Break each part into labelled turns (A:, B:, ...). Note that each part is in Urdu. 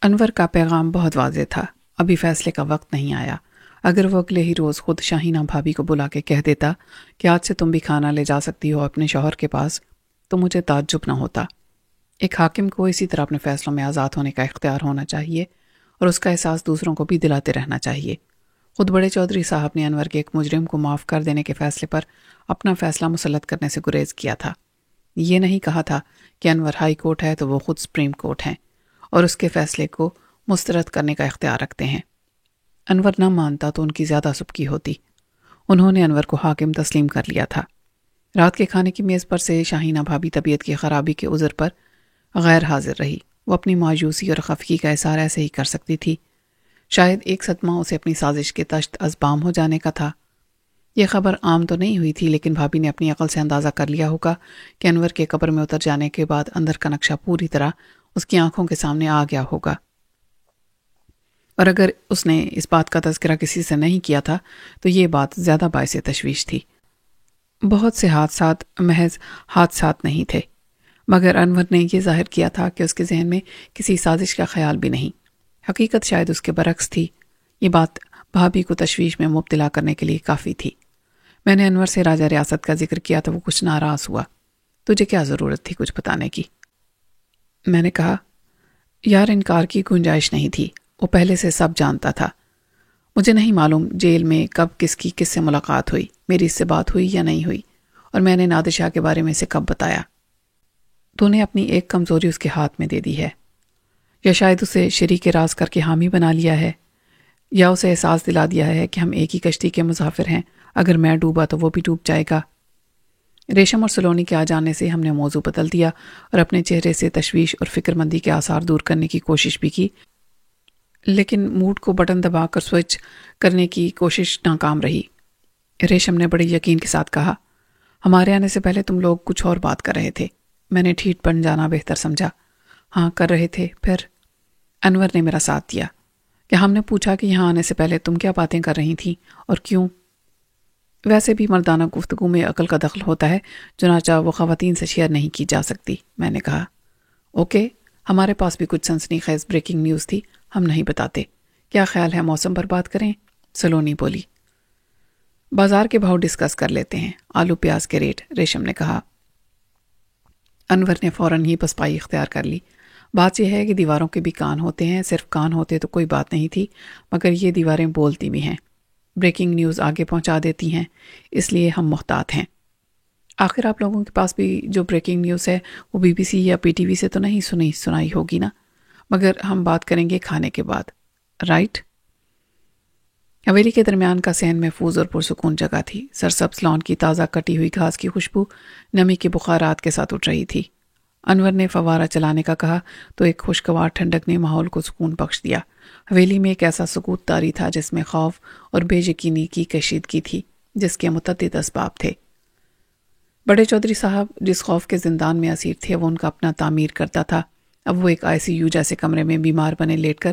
A: انور کا پیغام بہت واضح تھا، ابھی فیصلے کا وقت نہیں آیا۔ اگر وہ اگلے ہی روز خود شاہینہ بھابھی کو بلا کے کہہ دیتا کہ آج سے تم بھی کھانا لے جا سکتی ہو اپنے شوہر کے پاس، تو مجھے تعجب نہ ہوتا۔ ایک حاکم کو اسی طرح اپنے فیصلوں میں آزاد ہونے کا اختیار ہونا چاہیے اور اس کا احساس دوسروں کو بھی دلاتے رہنا چاہیے۔ خود بڑے چودھری صاحب نے انور کے ایک مجرم کو معاف کر دینے کے فیصلے پر اپنا فیصلہ مسلط کرنے سے گریز کیا تھا۔ یہ نہیں کہا تھا کہ انور ہائی کورٹ ہے تو وہ خود سپریم کورٹ ہیں اور اس کے فیصلے کو مسترد کرنے کا اختیار رکھتے ہیں۔ انور نہ مانتا تو ان کی زیادہ سبکی ہوتی۔ انہوں نے انور کو حاکم تسلیم کر لیا تھا۔ رات کے کھانے کی میز پر سے شاہینہ بھابھی طبیعت کی خرابی کے عذر پر غیر حاضر رہی۔ وہ اپنی مایوسی اور خفگی کا اظہار ایسے ہی کر سکتی تھی۔ شاید ایک صدمہ اسے اپنی سازش کے تشت ازبام ہو جانے کا تھا۔ یہ خبر عام تو نہیں ہوئی تھی، لیکن بھابھی نے اپنی عقل سے اندازہ کر لیا ہوگا کہ انور کے قبر میں اتر جانے کے بعد اندر کا نقشہ پوری طرح اس کی آنکھوں کے سامنے آ گیا ہوگا، اور اگر اس نے اس بات کا تذکرہ کسی سے نہیں کیا تھا تو یہ بات زیادہ باعث تشویش تھی۔ بہت سے حادثات محض حادثات نہیں تھے، مگر انور نے یہ ظاہر کیا تھا کہ اس کے ذہن میں کسی سازش کا خیال بھی نہیں۔ حقیقت شاید اس کے برعکس تھی۔ یہ بات بھابھی کو تشویش میں مبتلا کرنے کے لیے کافی تھی۔ میں نے انور سے راجہ ریاست کا ذکر کیا تو وہ کچھ ناراض ہوا۔ تجھے کیا ضرورت تھی کچھ بتانے کی؟ میں نے کہا، یار انکار کی گنجائش نہیں تھی، وہ پہلے سے سب جانتا تھا۔ مجھے نہیں معلوم جیل میں کب کس کی کس سے ملاقات ہوئی، میری اس سے بات ہوئی یا نہیں ہوئی، اور میں نے نادر شاہ کے بارے میں سے کب بتایا۔ تو نے اپنی ایک کمزوری اس کے ہاتھ میں دے دی ہے، یا شاید اسے شریک راز کر کے حامی بنا لیا ہے، یا اسے احساس دلا دیا ہے کہ ہم ایک ہی کشتی کے مسافر ہیں، اگر میں ڈوبا تو وہ بھی ڈوب جائے گا۔ ریشم اور سلونی کے آ جانے سے ہم نے موضوع بدل دیا اور اپنے چہرے سے تشویش اور فکر مندی کے آثار دور کرنے کی کوشش بھی کی، لیکن موڈ کو بٹن دبا کر سوئچ کرنے کی کوشش ناکام رہی۔ ریشم نے بڑے یقین کے ساتھ کہا، ہمارے آنے سے پہلے تم لوگ کچھ اور بات کر رہے تھے۔ میں نے ٹھیٹ بن جانا بہتر سمجھا۔ ہاں کر رہے تھے، پھر؟ انور نے میرا ساتھ دیا کہ ہم نے پوچھا کہ یہاں آنے سے پہلے تم کیا باتیں کر رہی تھیں اور کیوں؟ ویسے بھی مردانہ گفتگو میں عقل کا دخل ہوتا ہے، چنانچہ وہ خواتین سے شیئر نہیں کی جا سکتی۔ میں نے کہا، اوکے، ہمارے پاس بھی کچھ سنسنی خیز بریکنگ نیوز تھی، ہم نہیں بتاتے۔ کیا خیال ہے موسم پر بات کریں؟ سلونی بولی۔ بازار کے بھاؤ ڈسکس کر لیتے ہیں، آلو پیاز کے ریٹ، ریشم نے کہا۔ انور نے فوراً ہی پسپائی اختیار کر لی۔ بات یہ ہے کہ دیواروں کے بھی کان ہوتے ہیں، صرف کان ہوتے تو کوئی بات نہیں تھی، مگر یہ دیواریں بولتی بھی ہیں، بریکنگ نیوز آگے پہنچا دیتی ہیں، اس لیے ہم محتاط ہیں۔ آخر آپ لوگوں کے پاس بھی جو بریکنگ نیوز ہے وہ بی بی سی یا پی ٹی وی سے تو نہیں سنائی ہوگی نا؟ مگر ہم بات کریں گے کھانے کے بعد، رائٹ؟ حویلی کے درمیان کا صحن محفوظ اور پرسکون جگہ تھی۔ سرسبز لان کی تازہ کٹی ہوئی گھاس کی خوشبو نمی کے بخارات کے ساتھ اٹھ رہی تھی۔ انور نے فوارہ چلانے کا کہا تو ایک خوشگوار ٹھنڈک نے ماحول کو سکون بخش دیا۔ حویلی میں ایک ایسا سکوت طاری تھا جس میں خوف اور بے یقینی کی کشیدگی تھی، جس کے متعدد اسباب تھے۔ بڑے چودھری صاحب جس خوف کے زندان میں اسیر تھے وہ ان کا اپنا تعمیر کرتا تھا۔ اب وہ ایک آئی سی یو جیسے کمرے میں بیمار بنے لیٹ کر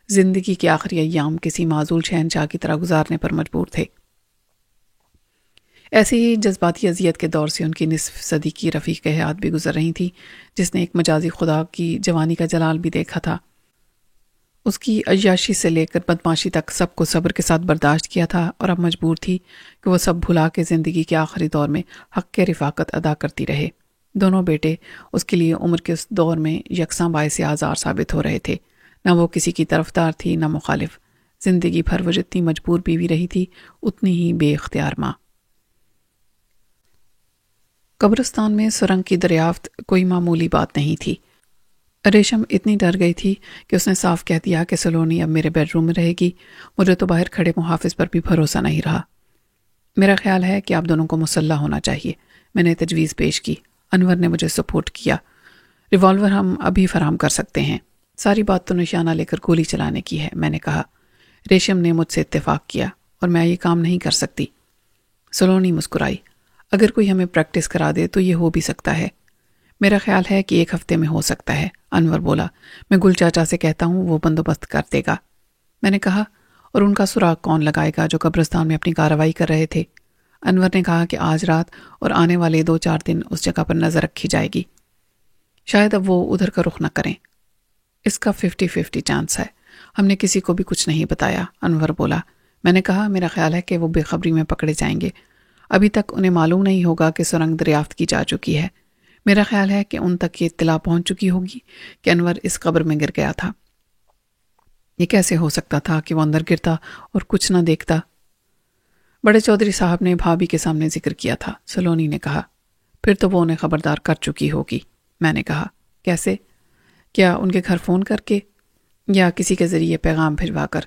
A: زندگی کے آخری ایام کسی معزول شہنشاہ کی طرح گزارنے پر مجبور تھے۔ ایسے ہی جذباتی اذیت کے دور سے ان کی نصف صدی کی رفیق حیات بھی گزر رہی تھی، جس نے ایک مجازی خدا کی جوانی کا جلال بھی دیکھا تھا۔ اس کی عیاشی سے لے کر بدماشی تک سب کو صبر کے ساتھ برداشت کیا تھا، اور اب مجبور تھی کہ وہ سب بھلا کے زندگی کے آخری دور میں حق کے رفاقت ادا کرتی رہے۔ دونوں بیٹے اس کے لیے عمر کے اس دور میں یکساں باعث آزار ثابت ہو رہے تھے۔ نہ وہ کسی کی طرفدار تھی نہ مخالف۔ زندگی بھر وہ جتنی مجبور بیوی رہی تھی اتنی ہی بے اختیار ماں۔ قبرستان میں سرنگ کی دریافت کوئی معمولی بات نہیں تھی۔ ریشم اتنی ڈر گئی تھی کہ اس نے صاف کہہ دیا کہ سلونی اب میرے بیڈ روم میں رہے گی۔ مجھے تو باہر کھڑے محافظ پر بھی بھروسہ نہیں رہا۔ میرا خیال ہے کہ آپ دونوں کو مسلح ہونا چاہیے، میں نے تجویز پیش کی۔ انور نے مجھے سپورٹ کیا۔ ریوالور ہم ابھی فراہم کر سکتے ہیں، ساری بات تو نشانہ لے کر گولی چلانے کی ہے، میں نے کہا۔ ریشم نے مجھ سے اتفاق کیا، اور میں یہ کام نہیں کر سکتی۔ سلونی مسکرائی۔ اگر کوئی ہمیں پریکٹس کرا دے تو یہ ہو بھی سکتا ہے۔ میرا خیال ہے کہ 1 ہفتے میں ہو سکتا ہے، انور بولا۔ میں گل چاچا سے کہتا ہوں، وہ بندوبست کر دے گا، میں نے کہا۔ اور ان کا سراغ کون لگائے گا جو قبرستان میں اپنی کارروائی کر رہے تھے؟ انور نے کہا کہ آج رات اور آنے والے 2-4 دن اس جگہ پر نظر رکھی جائے گی، شاید اب وہ ادھر کا رخ نہ کریں۔ اس کا 50-50 چانس ہے۔ ہم نے کسی کو بھی کچھ نہیں بتایا، انور بولا۔ میں نے کہا میرا خیال ہے کہ وہ بے خبری میں پکڑے جائیں گے۔ ابھی تک انہیں معلوم نہیں ہوگا کہ سرنگ دریافت کی جا چکی ہے۔ میرا خیال ہے کہ ان تک یہ اطلاع پہنچ چکی ہوگی کہ انور اس قبر میں گر گیا تھا۔ یہ کیسے ہو سکتا تھا کہ وہ اندر گرتا اور کچھ نہ دیکھتا؟ بڑے چودھری صاحب نے بھابھی کے سامنے ذکر کیا تھا، سلونی نے کہا۔ پھر تو وہ انہیں خبردار کر چکی ہوگی، میں نے کہا۔ کیسے؟ کیا ان کے گھر فون کر کے یا کسی کے ذریعے پیغام بھجوا کر؟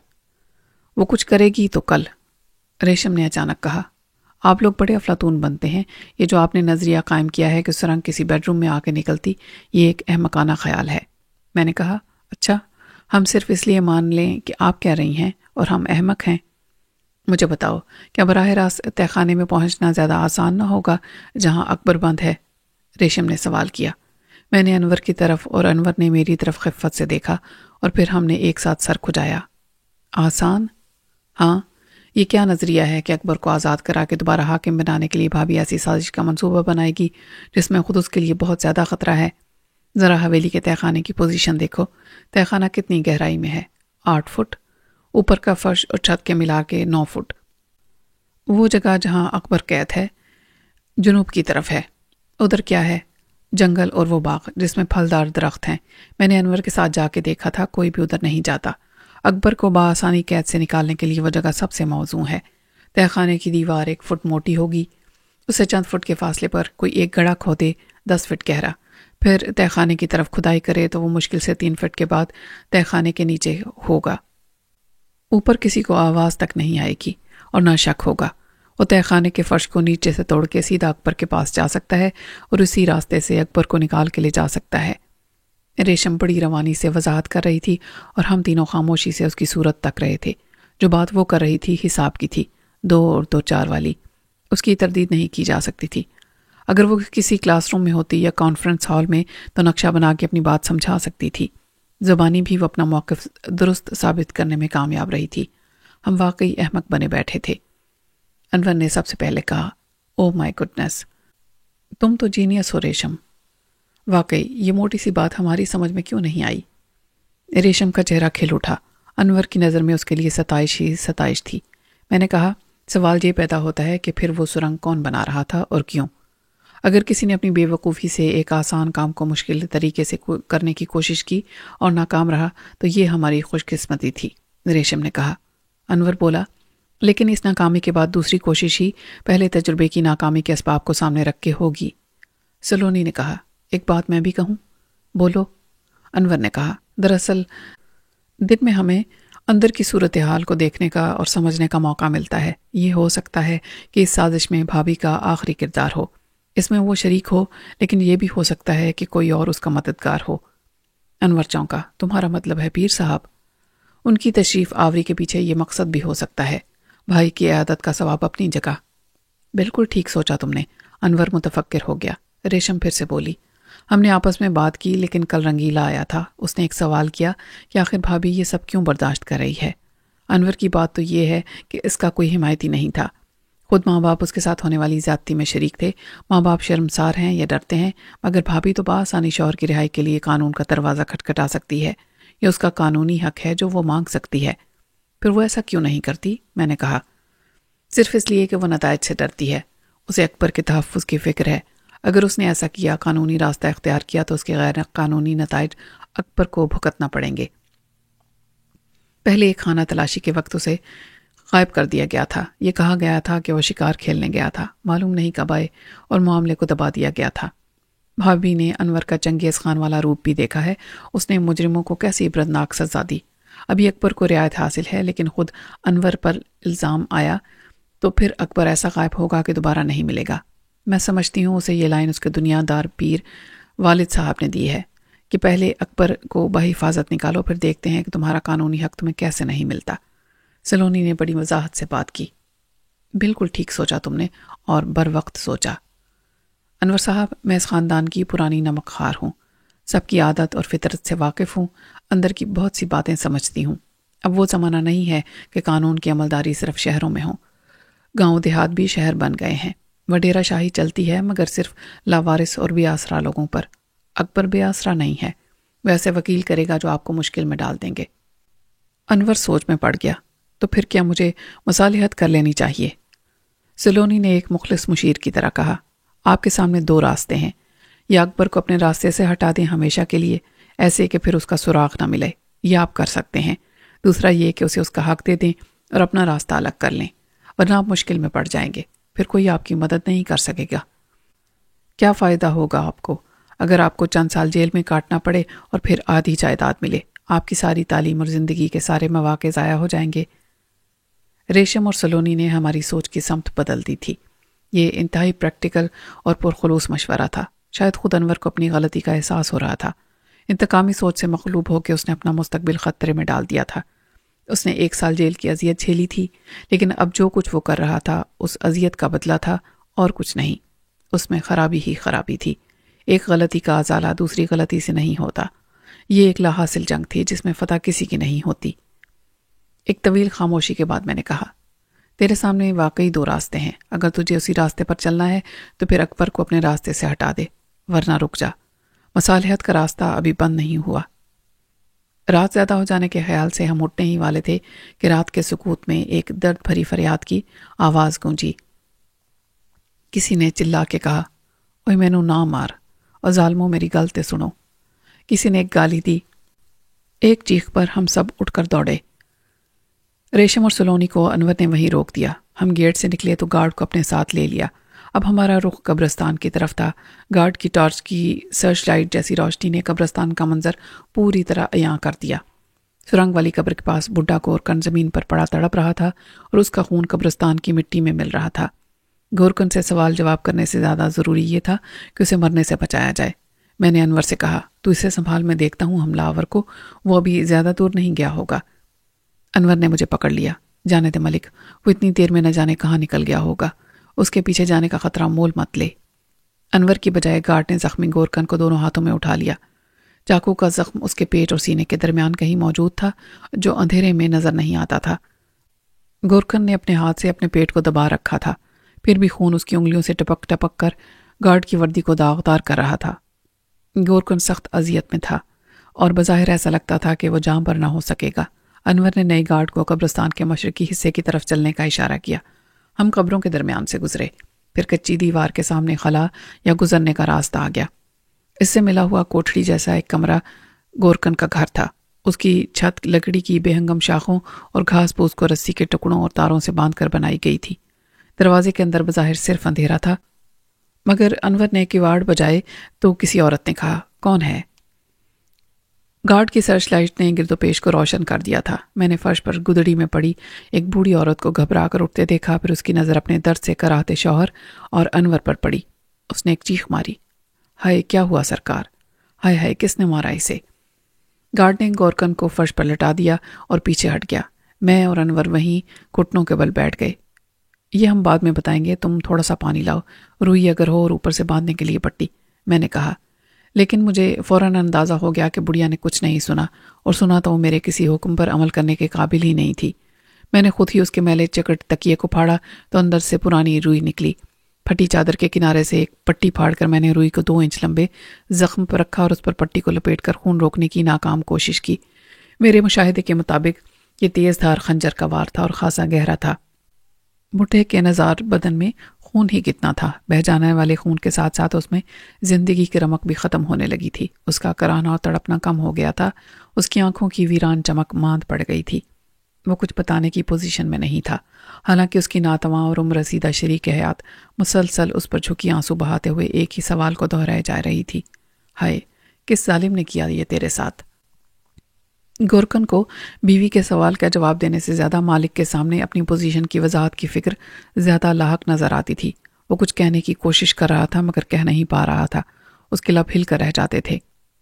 A: وہ کچھ کرے گی تو کل، ریشم نے اچانک کہا۔ آپ لوگ بڑے افلاطون بنتے ہیں۔ یہ جو آپ نے نظریہ قائم کیا ہے کہ سرنگ کسی بیڈ روم میں آ کے نکلتی، یہ ایک احمقانہ خیال ہے۔ میں نے کہا، اچھا، ہم صرف اس لیے مان لیں کہ آپ کہہ رہی ہیں اور ہم احمق ہیں؟ مجھے بتاؤ، کیا براہ راست تہہ خانے میں پہنچنا زیادہ آسان نہ ہوگا جہاں اکبر بند ہے؟ ریشم نے سوال کیا۔ میں نے انور کی طرف اور انور نے میری طرف خفت سے دیکھا اور پھر ہم نے ایک ساتھ سر کھجایا۔ آسان؟ ہاں، یہ کیا نظریہ ہے کہ اکبر کو آزاد کرا کے دوبارہ حاکم بنانے کے لیے بھابھی ایسی سازش کا منصوبہ بنائے گی جس میں خود اس کے لیے بہت زیادہ خطرہ ہے؟ ذرا حویلی کے تہہ خانے کی پوزیشن دیکھو۔ تہہ خانہ کتنی گہرائی میں ہے؟ 8 فٹ۔ اوپر کا فرش اور چھت کے ملا کے 9 فٹ۔ وہ جگہ جہاں اکبر قید ہے جنوب کی طرف ہے۔ ادھر کیا ہے؟ جنگل اور وہ باغ جس میں پھلدار درخت ہیں۔ میں نے انور کے ساتھ جا کے دیکھا تھا، کوئی بھی ادھر نہیں جاتا۔ اکبر کو بآسانی قید سے نکالنے کے لیے وہ جگہ سب سے موزوں ہے۔ تہہ خانے کی دیوار 1 فٹ موٹی ہوگی، اسے چند فٹ کے فاصلے پر کوئی ایک گڑھا کھودے 10 فٹ گہرا، پھر تہہ خانے کی طرف کھدائی کرے تو وہ مشکل سے 3 فٹ کے بعد تہہ خانے کے نیچے ہوگا۔ اوپر کسی کو آواز تک نہیں آئے گی اور نہ شک ہوگا۔ وہ تہہ خانے کے فرش کو نیچے سے توڑ کے سیدھا اکبر کے پاس جا سکتا ہے اور اسی راستے سے اکبر کو نکال کے لے جا سکتا ہے۔ ریشم بڑی روانی سے وضاحت کر رہی تھی اور ہم تینوں خاموشی سے اس کی صورت تک رہے تھے۔ جو بات وہ کر رہی تھی حساب کی تھی، 2 اور 2 4 والی۔ اس کی تردید نہیں کی جا سکتی تھی۔ اگر وہ کسی کلاس روم میں ہوتی یا کانفرنس ہال میں تو نقشہ بنا کے اپنی بات سمجھا سکتی تھی۔ زبانی بھی وہ اپنا موقف درست ثابت کرنے میں کامیاب رہی تھی۔ ہم واقعی احمق بنے بیٹھے تھے۔ انور نے سب سے پہلے کہا، او مائی گڈنس، تم تو جینیس ہو ریشم۔ واقعی یہ موٹی سی بات ہماری سمجھ میں کیوں نہیں آئی؟ ریشم کا چہرہ کھل اٹھا۔ انور کی نظر میں اس کے لیے ستائش ہی ستائش تھی۔ میں نے کہا، سوال یہ پیدا ہوتا ہے کہ پھر وہ سرنگ کون بنا رہا تھا اور کیوں؟ اگر کسی نے اپنی بے وقوفی سے ایک آسان کام کو مشکل طریقے سے کرنے کی کوشش کی اور ناکام رہا تو یہ ہماری خوش قسمتی تھی، ریشم نے کہا۔ انور بولا، لیکن اس ناکامی کے بعد دوسری کوشش ہی پہلے تجربے کی ناکامی کے اسباب کو سامنے رکھ کے ہوگی۔ سلونی نے کہا، ایک بات میں بھی کہوں؟ بولو، انور نے کہا۔ دراصل دن میں ہمیں اندر کی صورتحال کو دیکھنے کا اور سمجھنے کا موقع ملتا ہے۔ یہ ہو سکتا ہے کہ اس سازش میں بھابھی کا آخری کردار ہو، اس میں وہ شریک ہو، لیکن یہ بھی ہو سکتا ہے کہ کوئی اور اس کا مددگار ہو۔ انور چونکا۔ تمہارا مطلب ہے پیر صاحب؟ ان کی تشریف آوری کے پیچھے یہ مقصد بھی ہو سکتا ہے، بھائی کی عیادت کا ثواب اپنی جگہ۔ بالکل ٹھیک سوچا تم نے، انور متفکر ہو گیا۔ ریشم پھر سے بولی، ہم نے آپس میں بات کی لیکن کل رنگیلا آیا تھا۔ اس نے ایک سوال کیا کہ آخر بھابھی یہ سب کیوں برداشت کر رہی ہے؟ انور کی بات تو یہ ہے کہ اس کا کوئی حمایتی نہیں تھا۔ خود ماں باپ اس کے ساتھ ہونے والی زیادتی میں شریک تھے۔ ماں باپ شرمسار ہیں یا ڈرتے ہیں، مگر بھابھی تو بآسانی شوہر کی رہائی کے لیے قانون کا دروازہ کھٹکھٹا سکتی ہے۔ یہ اس کا قانونی حق ہے جو وہ مانگ سکتی ہے۔ پھر وہ ایسا کیوں نہیں کرتی؟ میں نے کہا، صرف اس لیے کہ وہ نتائج سے ڈرتی ہے۔ اسے اکبر کے تحفظ کی فکر ہے۔ اگر اس نے ایسا کیا، قانونی راستہ اختیار کیا، تو اس کے غیر قانونی نتائج اکبر کو بھگتنا پڑیں گے۔ پہلے ایک خانہ تلاشی کے وقت اسے غائب کر دیا گیا تھا۔ یہ کہا گیا تھا کہ وہ شکار کھیلنے گیا تھا، معلوم نہیں کب آئے، اور معاملے کو دبا دیا گیا تھا۔ بھابھی نے انور کا چنگیز خان والا روپ بھی دیکھا ہے۔ اس نے مجرموں کو کیسی عبرتناک سزا دی۔ ابھی اکبر کو رعایت حاصل ہے، لیکن خود انور پر الزام آیا تو پھر اکبر ایسا غائب ہوگا کہ دوبارہ نہیں ملے گا۔ میں سمجھتی ہوں اسے یہ لائن اس کے دنیا دار پیر والد صاحب نے دی ہے کہ پہلے اکبر کو بحفاظت نکالو، پھر دیکھتے ہیں کہ تمہارا قانونی حق تمہیں کیسے نہیں ملتا۔ سلونی نے بڑی وضاحت سے بات کی۔ بالکل ٹھیک سوچا تم نے، اور بر وقت سوچا۔ انور صاحب، میں اس خاندان کی پرانی نمک خوار ہوں، سب کی عادت اور فطرت سے واقف ہوں، اندر کی بہت سی باتیں سمجھتی ہوں۔ اب وہ زمانہ نہیں ہے کہ قانون کی عملداری صرف شہروں میں ہو، گاؤں دیہات بھی شہر بن گئے ہیں۔ وڈیرہ شاہی چلتی ہے، مگر صرف لاوارث اور بے آسرا لوگوں پر۔ اکبر بے آسرا نہیں ہے، وہ ایسے وکیل کرے گا جو آپ کو مشکل میں ڈال دیں گے۔ انور سوچ میں پڑ گیا، تو پھر کیا مجھے مصالحت کر لینی چاہیے؟ سلونی نے ایک مخلص مشیر کی طرح کہا، آپ کے سامنے دو راستے ہیں، یا اکبر کو اپنے راستے سے ہٹا دیں ہمیشہ کے لیے، ایسے کہ پھر اس کا سراغ نہ ملے، یہ آپ کر سکتے ہیں۔ دوسرا یہ کہ اسے اس کا حق دے دیں اور اپنا راستہ الگ کر لیں، ورنہ آپ مشکل میں پڑ جائیں گے، پھر کوئی آپ کی مدد نہیں کر سکے گا۔ کیا فائدہ ہوگا آپ کو اگر آپ کو چند سال جیل میں کاٹنا پڑے اور پھر آدھی جائیداد ملے؟ آپ کی ساری تعلیم اور زندگی کے سارے مواقع ضائع ہو جائیں گے۔ ریشم اور سلونی نے ہماری سوچ کی سمت بدل دی تھی۔ یہ انتہائی پریکٹیکل اور پرخلوص مشورہ تھا۔ شاید خود انور کو اپنی غلطی کا احساس ہو رہا تھا۔ انتقامی سوچ سے مغلوب ہو کے اس نے اپنا مستقبل خطرے میں ڈال دیا تھا۔ اس نے 1 سال جیل کی اذیت جھیلی تھی، لیکن اب جو کچھ وہ کر رہا تھا اس اذیت کا بدلہ تھا اور کچھ نہیں۔ اس میں خرابی ہی خرابی تھی۔ ایک غلطی کا ازالہ دوسری غلطی سے نہیں ہوتا۔ یہ ایک لا حاصل جنگ تھی جس میں فتح کسی کی نہیں ہوتی۔ ایک طویل خاموشی کے بعد میں نے کہا، تیرے سامنے واقعی دو راستے ہیں۔ اگر تجھے اسی راستے پر چلنا ہے تو پھر اکبر کو اپنے راستے سے ہٹا دے، ورنہ رک جا۔ مصالحت کا راستہ ابھی بند نہیں ہوا۔ رات زیادہ ہو جانے کے خیال سے ہم اٹھنے ہی والے تھے کہ رات کے سکوت میں ایک درد بھری فریاد کی آواز گونجی۔ کسی نے چلا کے کہا، اوئے مینوں نہ مار، اور ظالموں میری گل تے سنو۔ کسی نے ایک گالی دی۔ ایک چیخ پر ہم سب اٹھ کر دوڑے۔ ریشم اور سلونی کو انور نے وہیں روک دیا۔ ہم گیٹ سے نکلے تو گارڈ کو اپنے ساتھ لے لیا۔ اب ہمارا رخ قبرستان کی طرف تھا۔ گارڈ کی ٹارچ کی سرچ لائٹ جیسی روشنی نے قبرستان کا منظر پوری طرح عیاں کر دیا۔ سرنگ والی قبر کے پاس بڈھا گورکن زمین پر پڑا تڑپ رہا تھا اور اس کا خون قبرستان کی مٹی میں مل رہا تھا۔ گورکن سے سوال جواب کرنے سے زیادہ ضروری یہ تھا کہ اسے مرنے سے بچایا جائے۔ میں نے انور سے کہا، تو اسے سنبھال، میں دیکھتا ہوں حملہ آور کو، وہ ابھی زیادہ دور نہیں گیا ہوگا۔ انور نے مجھے پکڑ لیا۔ جانے دے ملک، وہ اتنی دیر میں نہ جانے کہاں نکل گیا ہوگا، اس کے پیچھے جانے کا خطرہ مول مت لے۔ انور کی بجائے گارڈ نے زخمی گورکن کو دونوں ہاتھوں میں اٹھا لیا۔ چاقو کا زخم اس کے پیٹ اور سینے کے درمیان کہیں موجود تھا جو اندھیرے میں نظر نہیں آتا تھا۔ گورکن نے اپنے ہاتھ سے اپنے پیٹ کو دبا رکھا تھا، پھر بھی خون اس کی انگلیوں سے ٹپک ٹپک کر گارڈ کی وردی کو داغدار کر رہا تھا۔ گورکن سخت اذیت میں تھا اور بظاہر ایسا لگتا تھا کہ وہ جاں پر نہ ہو سکے گا۔ انور نے نئے گارڈ کو قبرستان کے مشرقی حصے کی طرف چلنے کا اشارہ کیا۔ ہم قبروں کے درمیان سے گزرے، پھر کچی دیوار کے سامنے خلا یا گزرنے کا راستہ آ گیا۔ اس سے ملا ہوا کوٹھڑی جیسا ایک کمرہ گورکن کا گھر تھا۔ اس کی چھت لکڑی کی بے ہنگم شاخوں اور گھاس پھوس کو رسی کے ٹکڑوں اور تاروں سے باندھ کر بنائی گئی تھی۔ دروازے کے اندر بظاہر صرف اندھیرا تھا، مگر انور نے کیواڑ بجائے تو کسی عورت نے کہا، کون ہے؟ گارڈ کی سرچ لائٹ نے گرد و پیش کو روشن کر دیا تھا۔ میں نے فرش پر گدڑی میں پڑی ایک بوڑھی عورت کو گھبرا کر اٹھتے دیکھا، پھر اس کی نظر اپنے درد سے کراہتے شوہر اور انور پر پڑی۔ اس نے ایک چیخ ماری، ہائے کیا ہوا سرکار، ہائے ہائے کس نے مارا اسے؟ گارڈ نے گورکن کو فرش پر لٹا دیا اور پیچھے ہٹ گیا۔ میں اور انور وہیں گھٹنوں کے بل بیٹھ گئے۔ یہ ہم بعد میں بتائیں گے، تم تھوڑا سا پانی لاؤ، روئی اگر ہو اور اوپر سے باندھنے کے لیے پٹی، میں نے کہا۔ لیکن مجھے فوراً اندازہ ہو گیا کہ بڑھیا نے کچھ نہیں سنا، اور سنا تو وہ میرے کسی حکم پر عمل کرنے کے قابل ہی نہیں تھی۔ میں نے خود ہی اس کے میلے چکٹ تکیے کو پھاڑا تو اندر سے پرانی روئی نکلی۔ پھٹی چادر کے کنارے سے ایک پٹی پھاڑ کر میں نے روئی کو 2 انچ لمبے زخم پر رکھا اور اس پر پٹی کو لپیٹ کر خون روکنے کی ناکام کوشش کی۔ میرے مشاہدے کے مطابق یہ تیز دھار خنجر کا وار تھا اور خاصا گہرا تھا۔ بڈھے کے نزار بدن میں خون ہی کتنا تھا، بہہ جانے والے خون کے ساتھ ساتھ اس میں زندگی کی رمق بھی ختم ہونے لگی تھی۔ اس کا کراہنا اور تڑپنا کم ہو گیا تھا، اس کی آنکھوں کی ویران چمک ماند پڑ گئی تھی۔ وہ کچھ بتانے کی پوزیشن میں نہیں تھا، حالانکہ اس کی ناتواں اور عمر رسیدہ شریک حیات مسلسل اس پر جھکی آنسو بہاتے ہوئے ایک ہی سوال کو دہرائے جا رہی تھی، ہائے کس ظالم نے کیا یہ تیرے ساتھ؟ گورکن کو بیوی کے سوال کا جواب دینے سے زیادہ مالک کے سامنے اپنی پوزیشن کی وضاحت کی فکر زیادہ لاحق نظر آتی تھی۔ وہ کچھ کہنے کی کوشش کر رہا تھا مگر کہہ نہیں پا رہا تھا، اس کے لب ہل کر رہ جاتے تھے۔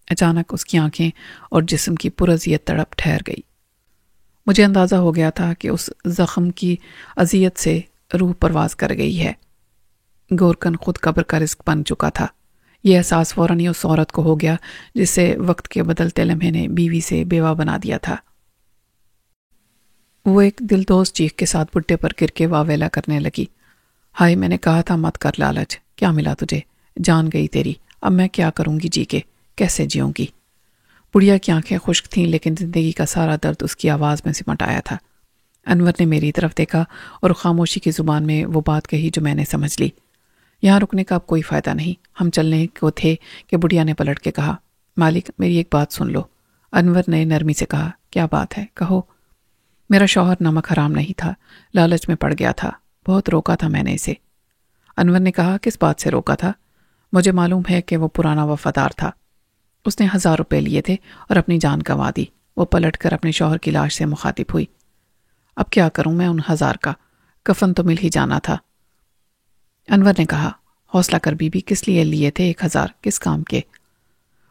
A: اچانک اس کی آنکھیں اور جسم کی پراذیت تڑپ ٹھہر گئی۔ مجھے اندازہ ہو گیا تھا کہ اس زخم کی اذیت سے روح پرواز کر گئی ہے۔ گورکن خود قبر کا رزق بن چکا تھا۔ یہ احساس فوراً ہی اس عورت کو ہو گیا جس سے وقت کے بدلتے لمحے نے بیوی سے بیوہ بنا دیا تھا۔ وہ ایک دلدوز چیخ کے ساتھ بڈھے پر گر کے واویلا کرنے لگی، ہائے میں نے کہا تھا مت کر لالچ، کیا ملا تجھے؟ جان گئی تیری، اب میں کیا کروں گی جی کے، کیسے جیوں گی؟ بڑھیا کی آنکھیں خشک تھیں لیکن زندگی کا سارا درد اس کی آواز میں سمٹ آیا تھا۔ انور نے میری طرف دیکھا اور خاموشی کی زبان میں وہ بات کہی جو میں نے سمجھ لی۔ یہاں رکنے کا اب کوئی فائدہ نہیں، ہم چلنے کو تھے کہ بڑھیا نے پلٹ کے کہا، مالک میری ایک بات سن لو۔ انور نے نرمی سے کہا، کیا بات ہے، کہو۔ میرا شوہر نمک حرام نہیں تھا، لالچ میں پڑ گیا تھا، بہت روکا تھا میں نے اسے۔ انور نے کہا، کس بات سے روکا تھا؟ مجھے معلوم ہے کہ وہ پرانا وفادار تھا، اس نے 1000 روپے لیے تھے اور اپنی جان گنوا دی۔ وہ پلٹ کر اپنے شوہر کی لاش سے مخاطب ہوئی، اب کیا کروں میں ان 1000 کا، کفن تو مل ہی جانا تھا۔ انور نے کہا، حوصلہ کر بی بی، کس لیے لیے تھے 1000، کس کام کے؟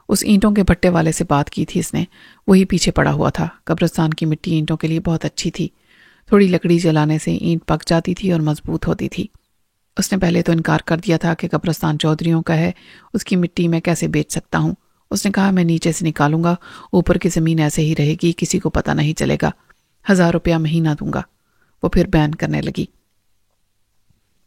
A: اس اینٹوں کے بھٹے والے سے بات کی تھی اس نے، وہی پیچھے پڑا ہوا تھا۔ قبرستان کی مٹی اینٹوں کے لیے بہت اچھی تھی، تھوڑی لکڑی جلانے سے اینٹ پک جاتی تھی اور مضبوط ہوتی تھی۔ اس نے پہلے تو انکار کر دیا تھا کہ قبرستان چودھریوں کا ہے، اس کی مٹی میں کیسے بیچ سکتا ہوں۔ اس نے کہا، میں نیچے سے نکالوں گا، اوپر کی زمین ایسے ہی رہے گی، کسی کو پتہ نہیں چلے گا، 1000 روپیہ مہینہ دوں گا۔ وہ پھر بیان کرنے لگی۔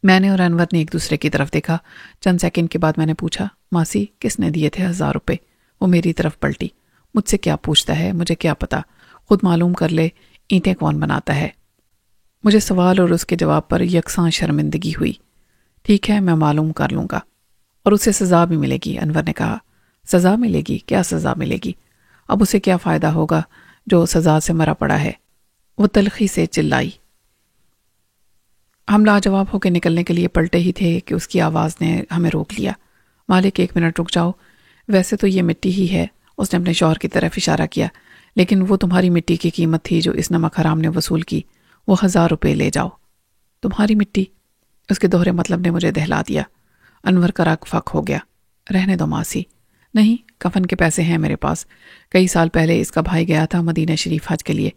A: میں نے اور انور نے ایک دوسرے کی طرف دیکھا۔ چند سیکنڈ کے بعد میں نے پوچھا، ماسی کس نے دیے تھے 1000 روپے؟ وہ میری طرف پلٹی، مجھ سے کیا پوچھتا ہے، مجھے کیا پتا، خود معلوم کر لے اینٹیں کون بناتا ہے۔ مجھے سوال اور اس کے جواب پر یکساں شرمندگی ہوئی۔ ٹھیک ہے، میں معلوم کر لوں گا، اور اسے سزا بھی ملے گی۔ انور نے کہا، سزا ملے گی؟ کیا سزا ملے گی؟ اب اسے کیا فائدہ ہوگا جو سزا سے مرا پڑا ہے؟ وہ تلخی سے چلائی۔ ہم لاجواب ہو کے نکلنے کے لیے پلٹے ہی تھے کہ اس کی آواز نے ہمیں روک لیا۔ مالک 1 منٹ رک جاؤ، ویسے تو یہ مٹی ہی ہے، اس نے اپنے شوہر کی طرف اشارہ کیا، لیکن وہ تمہاری مٹی کی قیمت تھی جو اس نمک حرام نے وصول کی، وہ 1000 روپے لے جاؤ۔ تمہاری مٹی؟ اس کے دوہرے مطلب نے مجھے دہلا دیا۔ انور کا رگ فک ہو گیا۔ رہنے دو ماسی۔ نہیں، کفن کے پیسے ہیں میرے پاس، کئی سال پہلے اس کا بھائی گیا تھا مدینہ شریف حج کے لیے،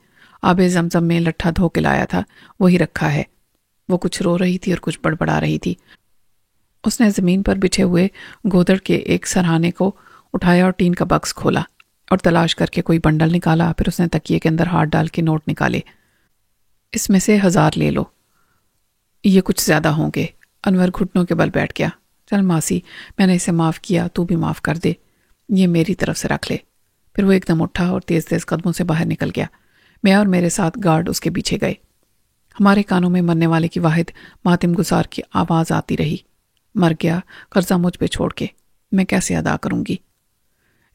A: آب زمزم میں لٹھا دھو کے لایا تھا، وہی رکھا ہے۔ وہ کچھ رو رہی تھی اور کچھ بڑبڑا رہی تھی۔ اس نے زمین پر بچھے ہوئے گودڑ کے ایک سرہانے کو اٹھایا اور ٹین کا باکس کھولا اور تلاش کر کے کوئی بنڈل نکالا، پھر اس نے تکیے کے اندر ہاتھ ڈال کے نوٹ نکالے۔ اس میں سے 1000 لے لو، یہ کچھ زیادہ ہوں گے۔ انور گھٹنوں کے بل بیٹھ گیا۔ چل ماسی، میں نے اسے معاف کیا، تو بھی معاف کر دے، یہ میری طرف سے رکھ لے۔ پھر وہ ایک دم اٹھا اور تیز تیز قدموں سے باہر نکل گیا۔ میں اور میرے ساتھ گارڈ اس کے پیچھے گئے۔ ہمارے کانوں میں مرنے والے کی واحد ماتم گزار کی آواز آتی رہی، مر گیا، قرضہ مجھ پہ چھوڑ کے، میں کیسے ادا کروں گی؟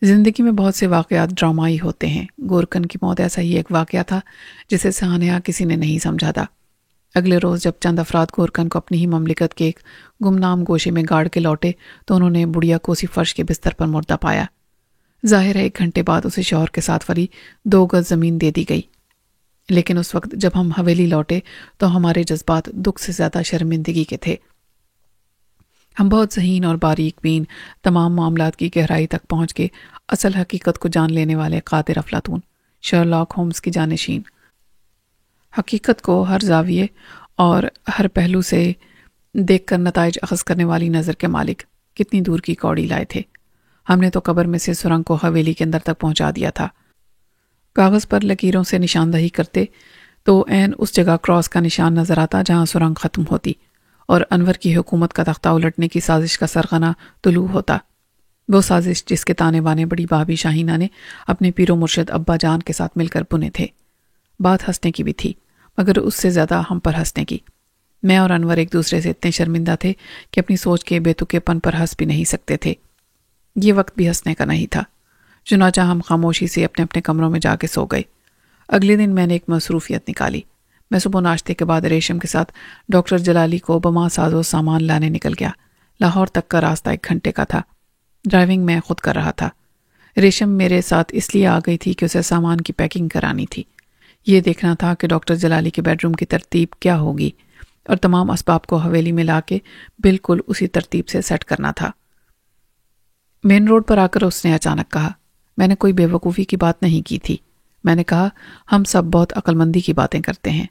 A: زندگی میں بہت سے واقعات ڈرامائی ہوتے ہیں۔ گورکن کی موت ایسا ہی ایک واقعہ تھا جسے سہانحہ کسی نے نہیں سمجھا تھا۔ اگلے روز جب چند افراد گورکن کو اپنی ہی مملکت کے ایک گمنام گوشے میں گاڑ کے لوٹے تو انہوں نے بڑھیا کو اسی فرش کے بستر پر مردہ پایا۔ ظاہر ہے 1 گھنٹے بعد اسے شوہر کے ساتھ والی 2 گز زمین دے دی گئی، لیکن اس وقت جب ہم حویلی لوٹے تو ہمارے جذبات دکھ سے زیادہ شرمندگی کے تھے۔ ہم بہت ذہین اور باریک بین تمام معاملات کی گہرائی تک پہنچ کے اصل حقیقت کو جان لینے والے قادر افلاطون، شرلاک ہومز کی جانشین، حقیقت کو ہر زاویے اور ہر پہلو سے دیکھ کر نتائج اخذ کرنے والی نظر کے مالک، کتنی دور کی کوڑی لائے تھے۔ ہم نے تو قبر میں سے سرنگ کو حویلی کے اندر تک پہنچا دیا تھا۔ کاغذ پر لکیروں سے نشاندہی کرتے تو عین اس جگہ کراس کا نشان نظر آتا جہاں سرنگ ختم ہوتی، اور انور کی حکومت کا تختہ الٹنے کی سازش کا سرغنہ طلوع ہوتا۔ وہ سازش جس کے تانے بانے بڑی بھابھی شاہینہ نے اپنے پیر و مرشد ابا جان کے ساتھ مل کر بنے تھے۔ بات ہنسنے کی بھی تھی، مگر اس سے زیادہ ہم پر ہنسنے کی۔ میں اور انور ایک دوسرے سے اتنے شرمندہ تھے کہ اپنی سوچ کے بے تکے پن پر ہنس بھی نہیں سکتے تھے۔ یہ وقت بھی ہنسنے کا نہیں تھا۔ چنانچہ ہم خاموشی سے اپنے اپنے کمروں میں جا کے سو گئے۔ اگلے دن میں نے ایک مصروفیت نکالی۔ میں صبح ناشتے کے بعد ریشم کے ساتھ ڈاکٹر جلالی کو بما ساز و سامان لانے نکل گیا۔ لاہور تک کا راستہ 1 گھنٹے کا تھا۔ ڈرائیونگ میں خود کر رہا تھا۔ ریشم میرے ساتھ اس لیے آ گئی تھی کہ اسے سامان کی پیکنگ کرانی تھی۔ یہ دیکھنا تھا کہ ڈاکٹر جلالی کے بیڈ روم کی ترتیب کیا ہوگی اور تمام اسباب کو حویلی میں لا کے بالکل اسی ترتیب سے سیٹ کرنا تھا۔ مین روڈ پر آ کر اس نے اچانک کہا، میں نے کوئی بے وقوفی کی بات نہیں کی تھی۔ میں نے کہا، ہم سب بہت عقل مندی کی باتیں کرتے ہیں۔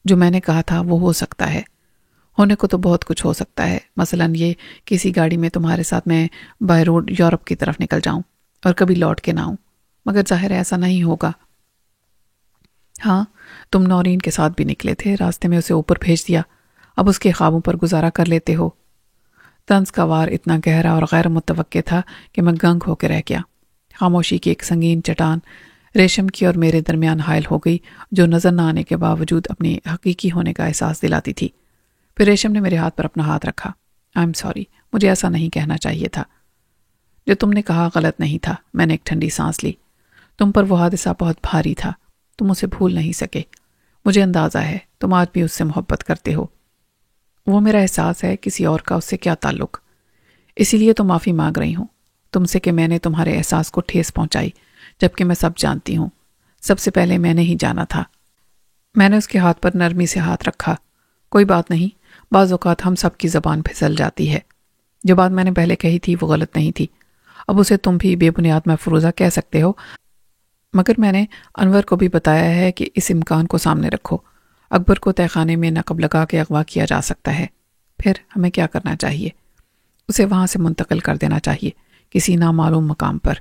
A: جو میں نے کہا تھا وہ ہو سکتا ہے، ہونے کو تو بہت کچھ ہو سکتا ہے، مثلاً یہ کسی گاڑی میں تمہارے ساتھ میں بائی روڈ یورپ کی طرف نکل جاؤں اور کبھی لوٹ کے نہ آؤں، مگر ظاہر ایسا نہیں ہوگا۔ ہاں، تم نورین کے ساتھ بھی نکلے تھے، راستے میں اسے اوپر بھیج دیا، اب اس کے خوابوں پر گزارا کر لیتے ہو۔ طنز کا وار اتنا گہرا اور غیر متوقع تھا کہ میں گنگ ہو کے رہ گیا۔ خاموشی کی ایک سنگین چٹان ریشم کی اور میرے درمیان حائل ہو گئی، جو نظر نہ آنے کے باوجود اپنی حقیقی ہونے کا احساس دلاتی تھی۔ پھر ریشم نے میرے ہاتھ پر اپنا ہاتھ رکھا۔ آئی ایم سوری، مجھے ایسا نہیں کہنا چاہیے تھا۔ جو تم نے کہا غلط نہیں تھا۔ میں نے ایک ٹھنڈی سانس لی۔ تم پر وہ حادثہ بہت بھاری تھا، تم اسے بھول نہیں سکے۔ مجھے اندازہ ہے تم آج بھی اس سے محبت کرتے ہو۔ وہ میرا احساس ہے، کسی اور کا اس سے کیا تعلق؟ اسی لیے تو معافی مانگ رہی ہوں تم سے کہ میں نے تمہارے احساس کو ٹھیس پہنچائی، جبکہ میں سب جانتی ہوں۔ سب سے پہلے میں نے ہی جانا تھا۔ میں نے اس کے ہاتھ پر نرمی سے ہاتھ رکھا۔ کوئی بات نہیں، بعض اوقات ہم سب کی زبان پھسل جاتی ہے۔ جو بات میں نے پہلے کہی تھی وہ غلط نہیں تھی، اب اسے تم بھی بے بنیاد محفوظہ کہہ سکتے ہو، مگر میں نے انور کو بھی بتایا ہے کہ اس امکان کو سامنے رکھو۔ اکبر کو تہہ خانے میں نقب لگا کے اغوا کیا جا سکتا ہے۔ پھر ہمیں کیا کرنا چاہیے؟ اسے وہاں سے منتقل کر دینا چاہیے، کسی نامعلوم مقام پر۔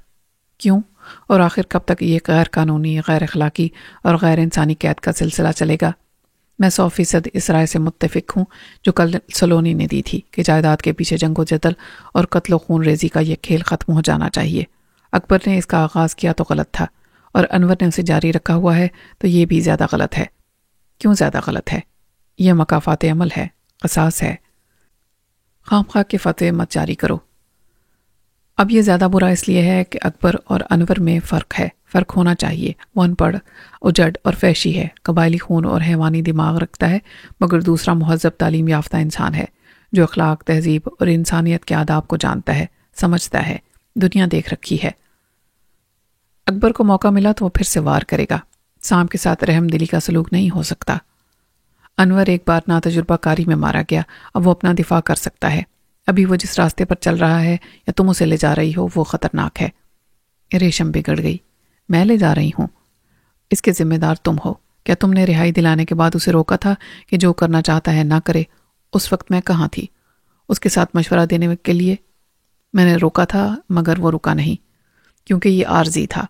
A: کیوں؟ اور آخر کب تک یہ غیر قانونی، غیر اخلاقی اور غیر انسانی قید کا سلسلہ چلے گا؟ میں 100% اس رائے سے متفق ہوں جو کل سلونی نے دی تھی کہ جائیداد کے پیچھے جنگ و جدل اور قتل و خون ریزی کا یہ کھیل ختم ہو جانا چاہیے۔ اکبر نے اس کا آغاز کیا تو غلط تھا، اور انور نے اسے جاری رکھا ہوا ہے تو یہ بھی زیادہ غلط ہے۔ کیوں زیادہ غلط ہے؟ یہ مکافات عمل ہے، قصاص ہے۔ خام خواہ کے فتوے مت جاری کرو۔ اب یہ زیادہ برا اس لیے ہے کہ اکبر اور انور میں فرق ہے۔ فرق ہونا چاہیے۔ وہ ان پڑھ، اجڑ اور فحشی ہے، قبائلی خون اور حیوانی دماغ رکھتا ہے، مگر دوسرا مہذب تعلیم یافتہ انسان ہے جو اخلاق، تہذیب اور انسانیت کے آداب کو جانتا ہے، سمجھتا ہے، دنیا دیکھ رکھی ہے۔ اکبر کو موقع ملا تو وہ پھر سے وار کرے گا۔ سام کے ساتھ رحم دلی کا سلوک نہیں ہو سکتا۔ انور ایک بار ناتجربہ کاری میں مارا گیا، اب وہ اپنا دفاع کر سکتا ہے۔ ابھی وہ جس راستے پر چل رہا ہے یا تم اسے لے جا رہی ہو وہ خطرناک ہے۔ ریشم بگڑ گئی۔ میں لے جا رہی ہوں؟ اس کے ذمہ دار تم ہو۔ کیا تم نے رہائی دلانے کے بعد اسے روکا تھا کہ جو کرنا چاہتا ہے نہ کرے؟ اس وقت میں کہاں تھی؟ اس کے ساتھ مشورہ دینے کے لیے میں نے روکا تھا، مگر وہ رکا نہیں، کیونکہ یہ عارضی تھا۔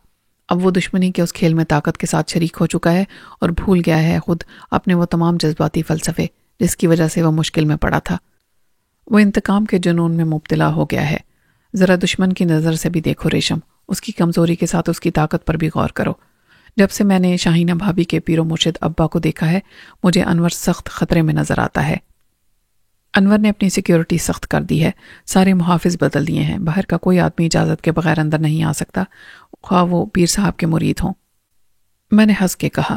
A: اب وہ دشمنی کے اس کھیل میں طاقت کے ساتھ شریک ہو چکا ہے اور بھول گیا ہے خود اپنے وہ تمام جذباتی فلسفے جس کی وجہ سے وہ مشکل میں پڑا تھا۔ وہ انتقام کے جنون میں مبتلا ہو گیا ہے۔ ذرا دشمن کی نظر سے بھی دیکھو ریشم، اس کی کمزوری کے ساتھ اس کی طاقت پر بھی غور کرو۔ جب سے میں نے شاہینہ بھابی کے پیر و مرشد ابا کو دیکھا ہے، مجھے انور سخت خطرے میں نظر آتا ہے۔ انور نے اپنی سیکیورٹی سخت کر دی ہے، سارے محافظ بدل دیے ہیں، باہر کا کوئی آدمی اجازت کے بغیر اندر نہیں آ سکتا، خواہ وہ پیر صاحب کے مرید ہوں۔ میں نے ہنس کے کہا،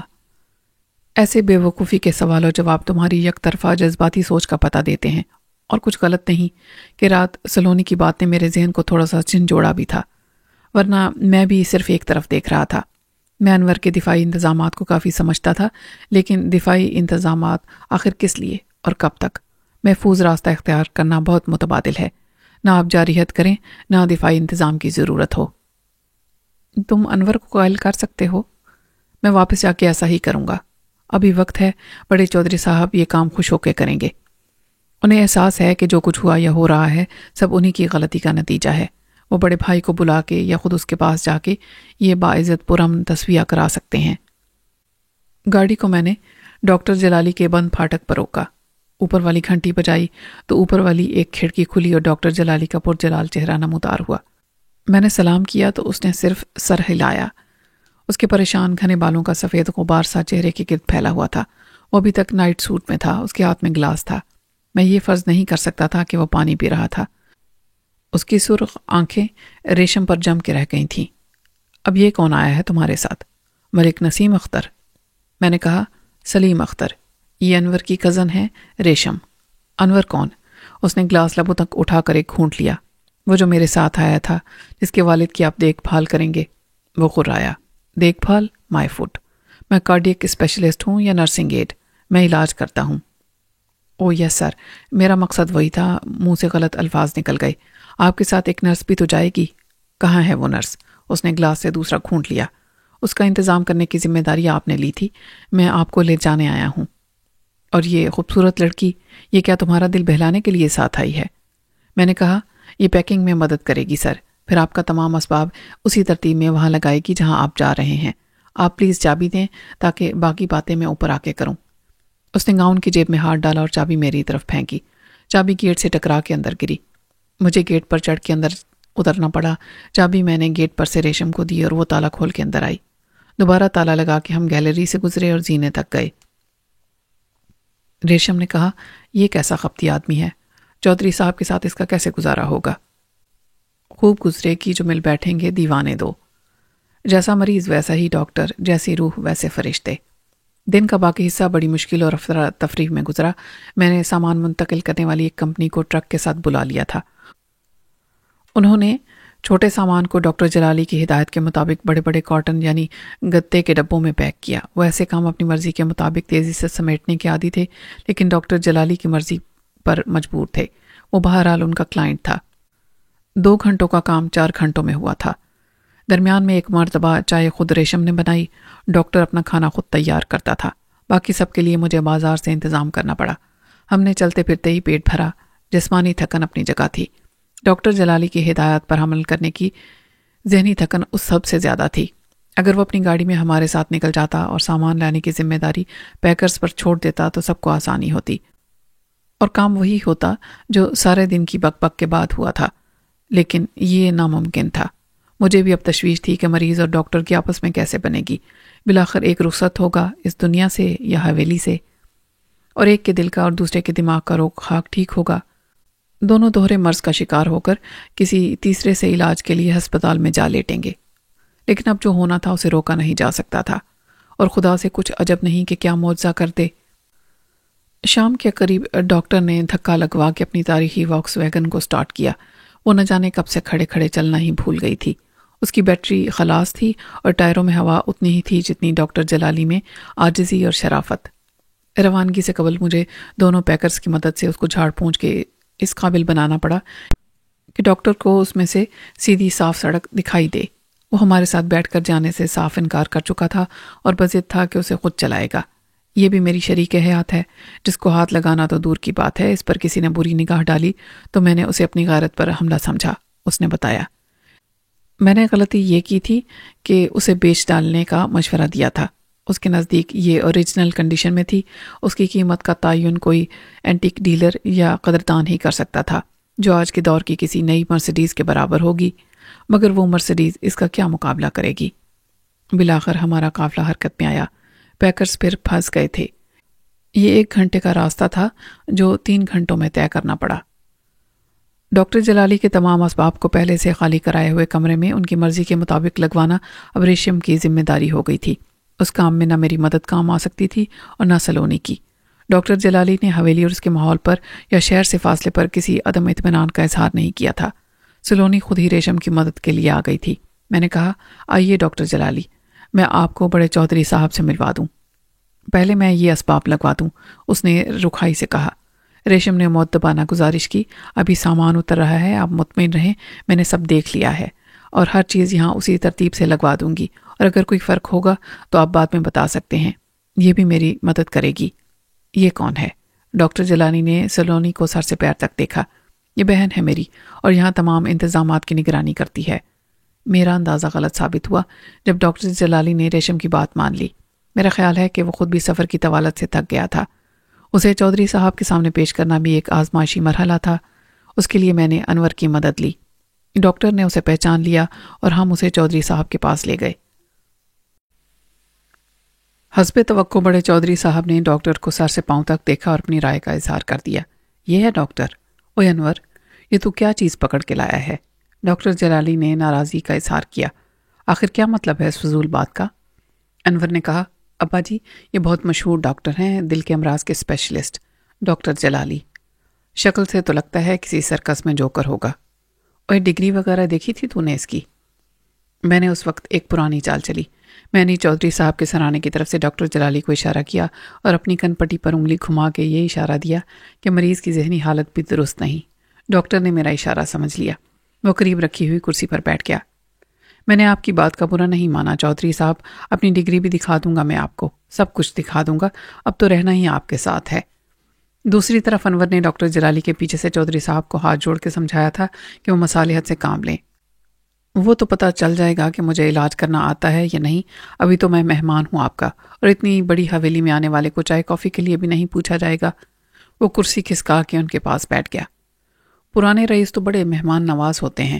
A: ایسے بے وقوفی کے سوال و جواب تمہاری یک طرفہ جذباتی سوچ کا پتہ دیتے ہیں، اور کچھ غلط نہیں کہ رات سلونی کی بات نے میرے ذہن کو تھوڑا سا جھنجھوڑا بھی تھا، ورنہ میں بھی صرف ایک طرف دیکھ رہا تھا۔ میں انور کے دفاعی انتظامات کو کافی سمجھتا تھا، لیکن دفاعی انتظامات آخر کس لیے اور کب تک؟ محفوظ راستہ اختیار کرنا بہت متبادل ہے، نہ آپ جارحیت کریں نہ دفاعی انتظام کی ضرورت ہو۔ تم انور کو قائل کر سکتے ہو؟ میں واپس جا کے ایسا ہی کروں گا۔ ابھی وقت ہے، بڑے چودھری صاحب یہ کام خوش ہو کے کریں گے۔ انہیں احساس ہے کہ جو کچھ ہوا یا ہو رہا ہے سب انہی کی غلطی کا نتیجہ ہے۔ وہ بڑے بھائی کو بلا کے یا خود اس کے پاس جا کے یہ باعزت پرامن تصفیہ کرا سکتے ہیں۔ گاڑی کو میں نے ڈاکٹر جلالی کے بند پھاٹک پر روکا، اوپر والی گھنٹی بجائی تو اوپر والی ایک کھڑکی کھلی اور ڈاکٹر جلالی کا پرجلال چہرہ نمودار ہوا۔ میں نے سلام کیا تو اس نے صرف سر ہلایا۔ اس کے پریشان گھنے بالوں کا سفید غبار سا چہرے کے گرد پھیلا ہوا تھا۔ وہ ابھی تک نائٹ سوٹ میں تھا، اس کے ہاتھ میں گلاس تھا۔ میں یہ فرض نہیں کر سکتا تھا کہ وہ پانی پی رہا تھا۔ اس کی سرخ آنکھیں ریشم پر جم کے رہ گئی تھیں۔ اب یہ کون آیا ہے تمہارے ساتھ؟ ملک نسیم اختر؟ میں نے کہا، سلیم اختر، یہ انور کی کزن ہے ریشم۔ انور کون؟ اس نے گلاس لبوں تک اٹھا کر ایک گھونٹ لیا۔ وہ جو میرے ساتھ آیا تھا، جس کے والد کی آپ دیکھ بھال کریں گے۔ وہ غرایا۔ دیکھ بھال؟ مائی فٹ۔ میں کارڈیک اسپیشلسٹ ہوں یا نرسنگ ایڈ؟ میں علاج کرتا ہوں۔ او یس سر، میرا مقصد وہی تھا، منہ سے غلط الفاظ نکل گئے۔ آپ کے ساتھ ایک نرس بھی تو جائے گی؟ کہاں ہے وہ نرس؟ اس نے گلاس سے دوسرا گھونٹ لیا۔ اس کا انتظام کرنے کی ذمہ داری آپ نے لی تھی، میں آپ کو لے جانے آیا ہوں۔ اور یہ خوبصورت لڑکی، یہ کیا تمہارا دل بہلانے کے لیے ساتھ آئی ہے؟ میں نے کہا، یہ پیکنگ میں مدد کرے گی سر، پھر آپ کا تمام اسباب اسی ترتیب میں وہاں لگائے گی جہاں آپ جا رہے ہیں۔ آپ پلیز چابی دیں تاکہ باقی باتیں میں اوپر آ کے کروں۔ اس نے گاؤن کی جیب میں ہاتھ ڈالا اور چابی میری طرف پھینکی۔ چابی گیٹ سے ٹکرا کے اندر گری۔ مجھے گیٹ پر چڑھ کے اندر اترنا پڑا۔ چابی میں نے گیٹ پر سے ریشم کو دی اور وہ تالا کھول کے اندر آئی۔ دوبارہ تالا لگا کے ہم گیلری سے گزرے اور زینے تک گئے۔ ریشم نے کہا، یہ کیسا خپتی آدمی ہے، چودھری صاحب کے ساتھ اس کا کیسے گزارا ہوگا؟ خوب گزرے کی جو مل بیٹھیں گے دیوانے دو، جیسا مریض ویسا ہی ڈاکٹر، جیسی روح ویسے فرشتے۔ دن کا باقی حصہ بڑی مشکل اور افراتفری میں گزرا۔ میں نے سامان منتقل کرنے والی ایک کمپنی کو ٹرک کے ساتھ بلا لیا تھا۔ انہوں نے چھوٹے سامان کو ڈاکٹر جلالی کی ہدایت کے مطابق بڑے بڑے کاٹن یعنی گتے کے ڈبوں میں پیک کیا۔ وہ ایسے کام اپنی مرضی کے مطابق تیزی سے سمیٹنے کے عادی تھے، لیکن ڈاکٹر جلالی کی مرضی پر مجبور تھے۔ وہ بہرحال ان کا کلائنٹ تھا۔ 2 گھنٹوں کا کام 4 گھنٹوں میں ہوا تھا۔ درمیان میں ایک مرتبہ چائے خود ریشم نے بنائی۔ ڈاکٹر اپنا کھانا خود تیار کرتا تھا، باقی سب کے لیے مجھے بازار سے انتظام کرنا پڑا۔ ہم نے چلتے پھرتے ہی پیٹ بھرا، جسمانی تھکن اپنی جگہ تھی۔ ڈاکٹر جلالی کی ہدایات پر عمل کرنے کی ذہنی تھکن اس سب سے زیادہ تھی۔ اگر وہ اپنی گاڑی میں ہمارے ساتھ نکل جاتا اور سامان لانے کی ذمہ داری پیکرز پر چھوڑ دیتا تو سب کو آسانی ہوتی اور کام وہی ہوتا جو سارے دن کی بک بک کے بعد ہوا تھا، لیکن یہ ناممکن تھا۔ مجھے بھی اب تشویش تھی کہ مریض اور ڈاکٹر کی آپس میں کیسے بنے گی۔ بالآخر ایک رخصت ہوگا اس دنیا سے یا حویلی سے، اور ایک کے دل کا اور دوسرے کے دماغ کا روگ خاک ٹھیک ہوگا۔ دونوں دوہرے مرض کا شکار ہو کر کسی تیسرے سے علاج کے لیے ہسپتال میں جا لیٹیں گے، لیکن اب جو ہونا تھا اسے روکا نہیں جا سکتا تھا، اور خدا سے کچھ عجب نہیں کہ کیا معجزہ کر دے۔ شام کے قریب ڈاکٹر نے دھکا لگوا کے اپنی تاریخی واکس ویگن کو سٹارٹ کیا۔ وہ نہ جانے کب سے کھڑے کھڑے چلنا ہی بھول گئی تھی۔ اس کی بیٹری خلاص تھی اور ٹائروں میں ہوا اتنی ہی تھی جتنی ڈاکٹر جلالی میں عاجزی اور شرافت۔ روانگی سے قبل مجھے دونوں پیکرز کی مدد سے اس کو جھاڑ پونچھ کے اس قابل بنانا پڑا کہ ڈاکٹر کو اس میں سے سیدھی صاف سڑک دکھائی دے۔ وہ ہمارے ساتھ بیٹھ کر جانے سے صاف انکار کر چکا تھا اور بضد تھا کہ اسے خود چلائے گا۔ یہ بھی میری شریک حیات ہے، جس کو ہاتھ لگانا تو دور کی بات ہے، اس پر کسی نے بری نگاہ ڈالی تو میں نے اسے اپنی غیرت پر حملہ سمجھا۔ اس نے بتایا، میں نے غلطی یہ کی تھی کہ اسے بیچ ڈالنے کا مشورہ دیا تھا۔ اس کے نزدیک یہ اوریجنل کنڈیشن میں تھی۔ اس کی قیمت کا تعین کوئی اینٹیک ڈیلر یا قدردان ہی کر سکتا تھا، جو آج کے دور کی کسی نئی مرسیڈیز کے برابر ہوگی، مگر وہ مرسیڈیز اس کا کیا مقابلہ کرے گی؟ بالآخر ہمارا قافلہ حرکت میں آیا۔ پیکرز پھر پھنس گئے تھے۔ یہ 1 گھنٹے کا راستہ تھا جو 3 گھنٹوں میں طے کرنا پڑا۔ ڈاکٹر جلالی کے تمام اسباب کو پہلے سے خالی کرائے ہوئے کمرے میں ان کی مرضی کے مطابق لگوانا اب ریشم کی ذمہ داری ہو گئی تھی۔ اس کام میں نہ میری مدد کام آ سکتی تھی اور نہ سلونی کی۔ ڈاکٹر جلالی نے حویلی اور اس کے ماحول پر یا شہر سے فاصلے پر کسی عدم اطمینان کا اظہار نہیں کیا تھا۔ سلونی خود ہی ریشم کی مدد کے لیے آ گئی تھی۔ میں نے کہا، آئیے ڈاکٹر جلالی، میں آپ کو بڑے چودھری صاحب سے ملوا دوں۔ پہلے میں یہ اسباب لگوا دوں، اس نے رکھائی سے کہا۔ ریشم نے مؤدبانہ گزارش کی، ابھی سامان اتر رہا ہے، آپ مطمئن رہیں، میں نے سب دیکھ لیا ہے اور ہر چیز یہاں اسی ترتیب سے لگوا دوں گی، اور اگر کوئی فرق ہوگا تو آپ بعد میں بتا سکتے ہیں۔ یہ بھی میری مدد کرے گی۔ یہ کون ہے؟ ڈاکٹر جلالی نے سلونی کو سر سے پیر تک دیکھا۔ یہ بہن ہے میری، اور یہاں تمام انتظامات کی نگرانی کرتی ہے۔ میرا اندازہ غلط ثابت ہوا جب ڈاکٹر جلالی نے ریشم کی بات مان لی۔ میرا خیال ہے کہ وہ خود بھی سفر کی طوالت سے تھک گیا تھا۔ اسے چودھری صاحب کے سامنے پیش کرنا بھی ایک آزمائشی مرحلہ تھا۔ اس کے لیے میں نے انور کی مدد لی۔ ڈاکٹر نے اسے پہچان لیا اور ہم اسے چودھری صاحب کے پاس لے گئے۔ حسب توقع بڑے چودھری صاحب نے ڈاکٹر کو سر سے پاؤں تک دیکھا اور اپنی رائے کا اظہار کر دیا۔ یہ ہے ڈاکٹر؟ اوے انور، یہ تو کیا چیز پکڑ کے لایا ہے؟ ڈاکٹر جلالی نے ناراضی کا اظہار کیا۔ آخر کیا مطلب ہے اس فضول بات کا؟ انور نے کہا، ابا جی، یہ بہت مشہور ڈاکٹر ہیں، دل کے امراض کے اسپیشلسٹ۔ ڈاکٹر جلالی، شکل سے تو لگتا ہے کسی سرکس میں جوکر ہوگا۔ اور ڈگری وغیرہ دیکھی تھی تو نے اس کی؟ میں نے اس وقت ایک پرانی چال چلی۔ میں نے چودھری صاحب کے سرانے کی طرف سے ڈاکٹر جلالی کو اشارہ کیا اور اپنی کن پٹی پر انگلی گھما کے یہ اشارہ دیا کہ مریض کی ذہنی حالت بھی درست نہیں۔ ڈاکٹر نے میرا اشارہ سمجھ لیا۔ وہ قریب رکھی ہوئی کرسی پر بیٹھ گیا۔ میں نے آپ کی بات کا برا نہیں مانا چودھری صاحب، اپنی ڈگری بھی دکھا دوں گا، میں آپ کو سب کچھ دکھا دوں گا، اب تو رہنا ہی آپ کے ساتھ ہے۔ دوسری طرف انور نے ڈاکٹر جلالی کے پیچھے سے چودھری صاحب کو ہاتھ جوڑ کے سمجھایا تھا کہ وہ مصالحت سے کام لیں۔ وہ تو پتہ چل جائے گا کہ مجھے علاج کرنا آتا ہے یا نہیں، ابھی تو میں مہمان ہوں آپ کا، اور اتنی بڑی حویلی میں آنے والے کو چائے کافی کے لیے بھی نہیں پوچھا جائے گا۔ وہ کرسی کھسکا کے ان کے پاس بیٹھ گیا۔ پرانے رئیس تو بڑے مہمان نواز ہوتے ہیں۔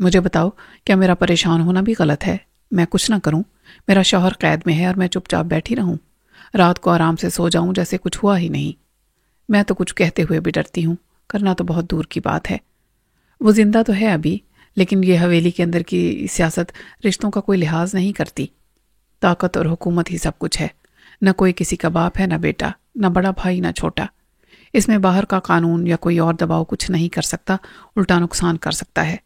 A: مجھے بتاؤ، کیا میرا پریشان ہونا بھی غلط ہے؟ میں کچھ نہ کروں؟ میرا شوہر قید میں ہے اور میں چپ چاپ بیٹھی رہوں؟ رات کو آرام سے سو جاؤں جیسے کچھ ہوا ہی نہیں؟ میں تو کچھ کہتے ہوئے بھی ڈرتی ہوں، کرنا تو بہت دور کی بات ہے۔ وہ زندہ تو ہے ابھی، لیکن یہ حویلی کے اندر کی سیاست رشتوں کا کوئی لحاظ نہیں کرتی۔ طاقت اور حکومت ہی سب کچھ ہے، نہ کوئی کسی کا باپ ہے، نہ بیٹا، نہ بڑا بھائی، نہ چھوٹا۔ اس میں باہر کا قانون یا کوئی اور دباؤ کچھ نہیں کر سکتا، الٹا نقصان کر سکتا ہے۔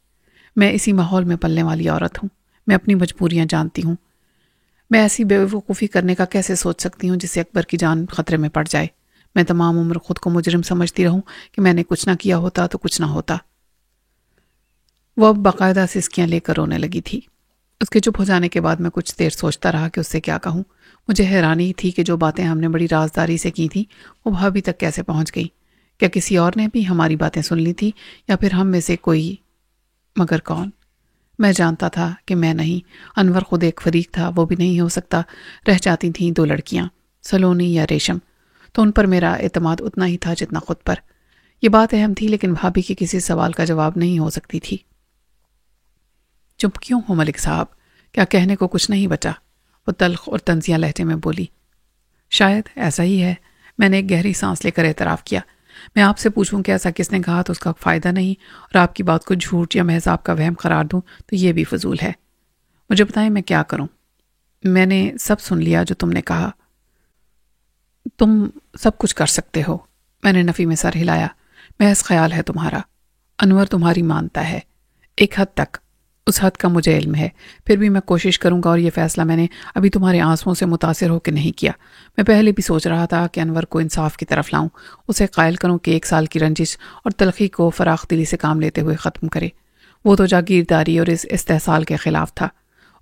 A: میں اسی ماحول میں پلنے والی عورت ہوں، میں اپنی مجبوریاں جانتی ہوں۔ میں ایسی بے وقوفی کرنے کا کیسے سوچ سکتی ہوں جس سے اکبر کی جان خطرے میں پڑ جائے؟ میں تمام عمر خود کو مجرم سمجھتی رہوں کہ میں نے کچھ نہ کیا ہوتا تو کچھ نہ ہوتا۔ وہ اب باقاعدہ سسکیاں لے کر رونے لگی تھی۔ اس کے چپ ہو جانے کے بعد میں کچھ دیر سوچتا رہا کہ اس سے کیا کہوں۔ مجھے حیرانی تھی کہ جو باتیں ہم نے بڑی رازداری سے کی تھیں وہ بھابھی تک کیسے پہنچ گئی۔ کیا کسی اور نے بھی ہماری باتیں سن لی تھی یا پھر ہم میں سے کوئی؟ مگر کون؟ میں جانتا تھا کہ میں نہیں۔ انور خود ایک فریق تھا، وہ بھی نہیں ہو سکتا۔ رہ جاتی تھیں دو لڑکیاں، سلونی یا ریشم، تو ان پر میرا اعتماد اتنا ہی تھا جتنا خود پر۔ یہ بات اہم تھی، لیکن بھابھی کے کسی سوال کا جواب نہیں ہو سکتی تھی۔ چپ کیوں ہو ملک صاحب؟ کیا کہنے کو کچھ نہیں بچا؟ وہ تلخ اور طنزیہ لہجے میں بولی۔ شاید ایسا ہی ہے۔ میں نے ایک گہری سانس لے کر اعتراف کیا۔ میں آپ سے پوچھوں کہ ایسا کس نے کہا تو اس کا فائدہ نہیں، اور آپ کی بات کو جھوٹ یا محض آپ کا وہم قرار دوں تو یہ بھی فضول ہے۔ مجھے بتائیں میں کیا کروں؟ میں نے سب سن لیا جو تم نے کہا۔ تم سب کچھ کر سکتے ہو۔ میں نے نفی میں سر ہلایا۔ محض خیال ہے تمہارا۔ انور تمہاری مانتا ہے ایک حد تک، اس حد کا مجھے علم ہے، پھر بھی میں کوشش کروں گا، اور یہ فیصلہ میں نے ابھی تمہارے آنسوؤں سے متاثر ہو کے نہیں کیا۔ میں پہلے بھی سوچ رہا تھا کہ انور کو انصاف کی طرف لاؤں، اسے قائل کروں کہ 1 سال کی رنجش اور تلخی کو فراخ دلی سے کام لیتے ہوئے ختم کرے۔ وہ تو جاگیرداری اور اس استحصال کے خلاف تھا۔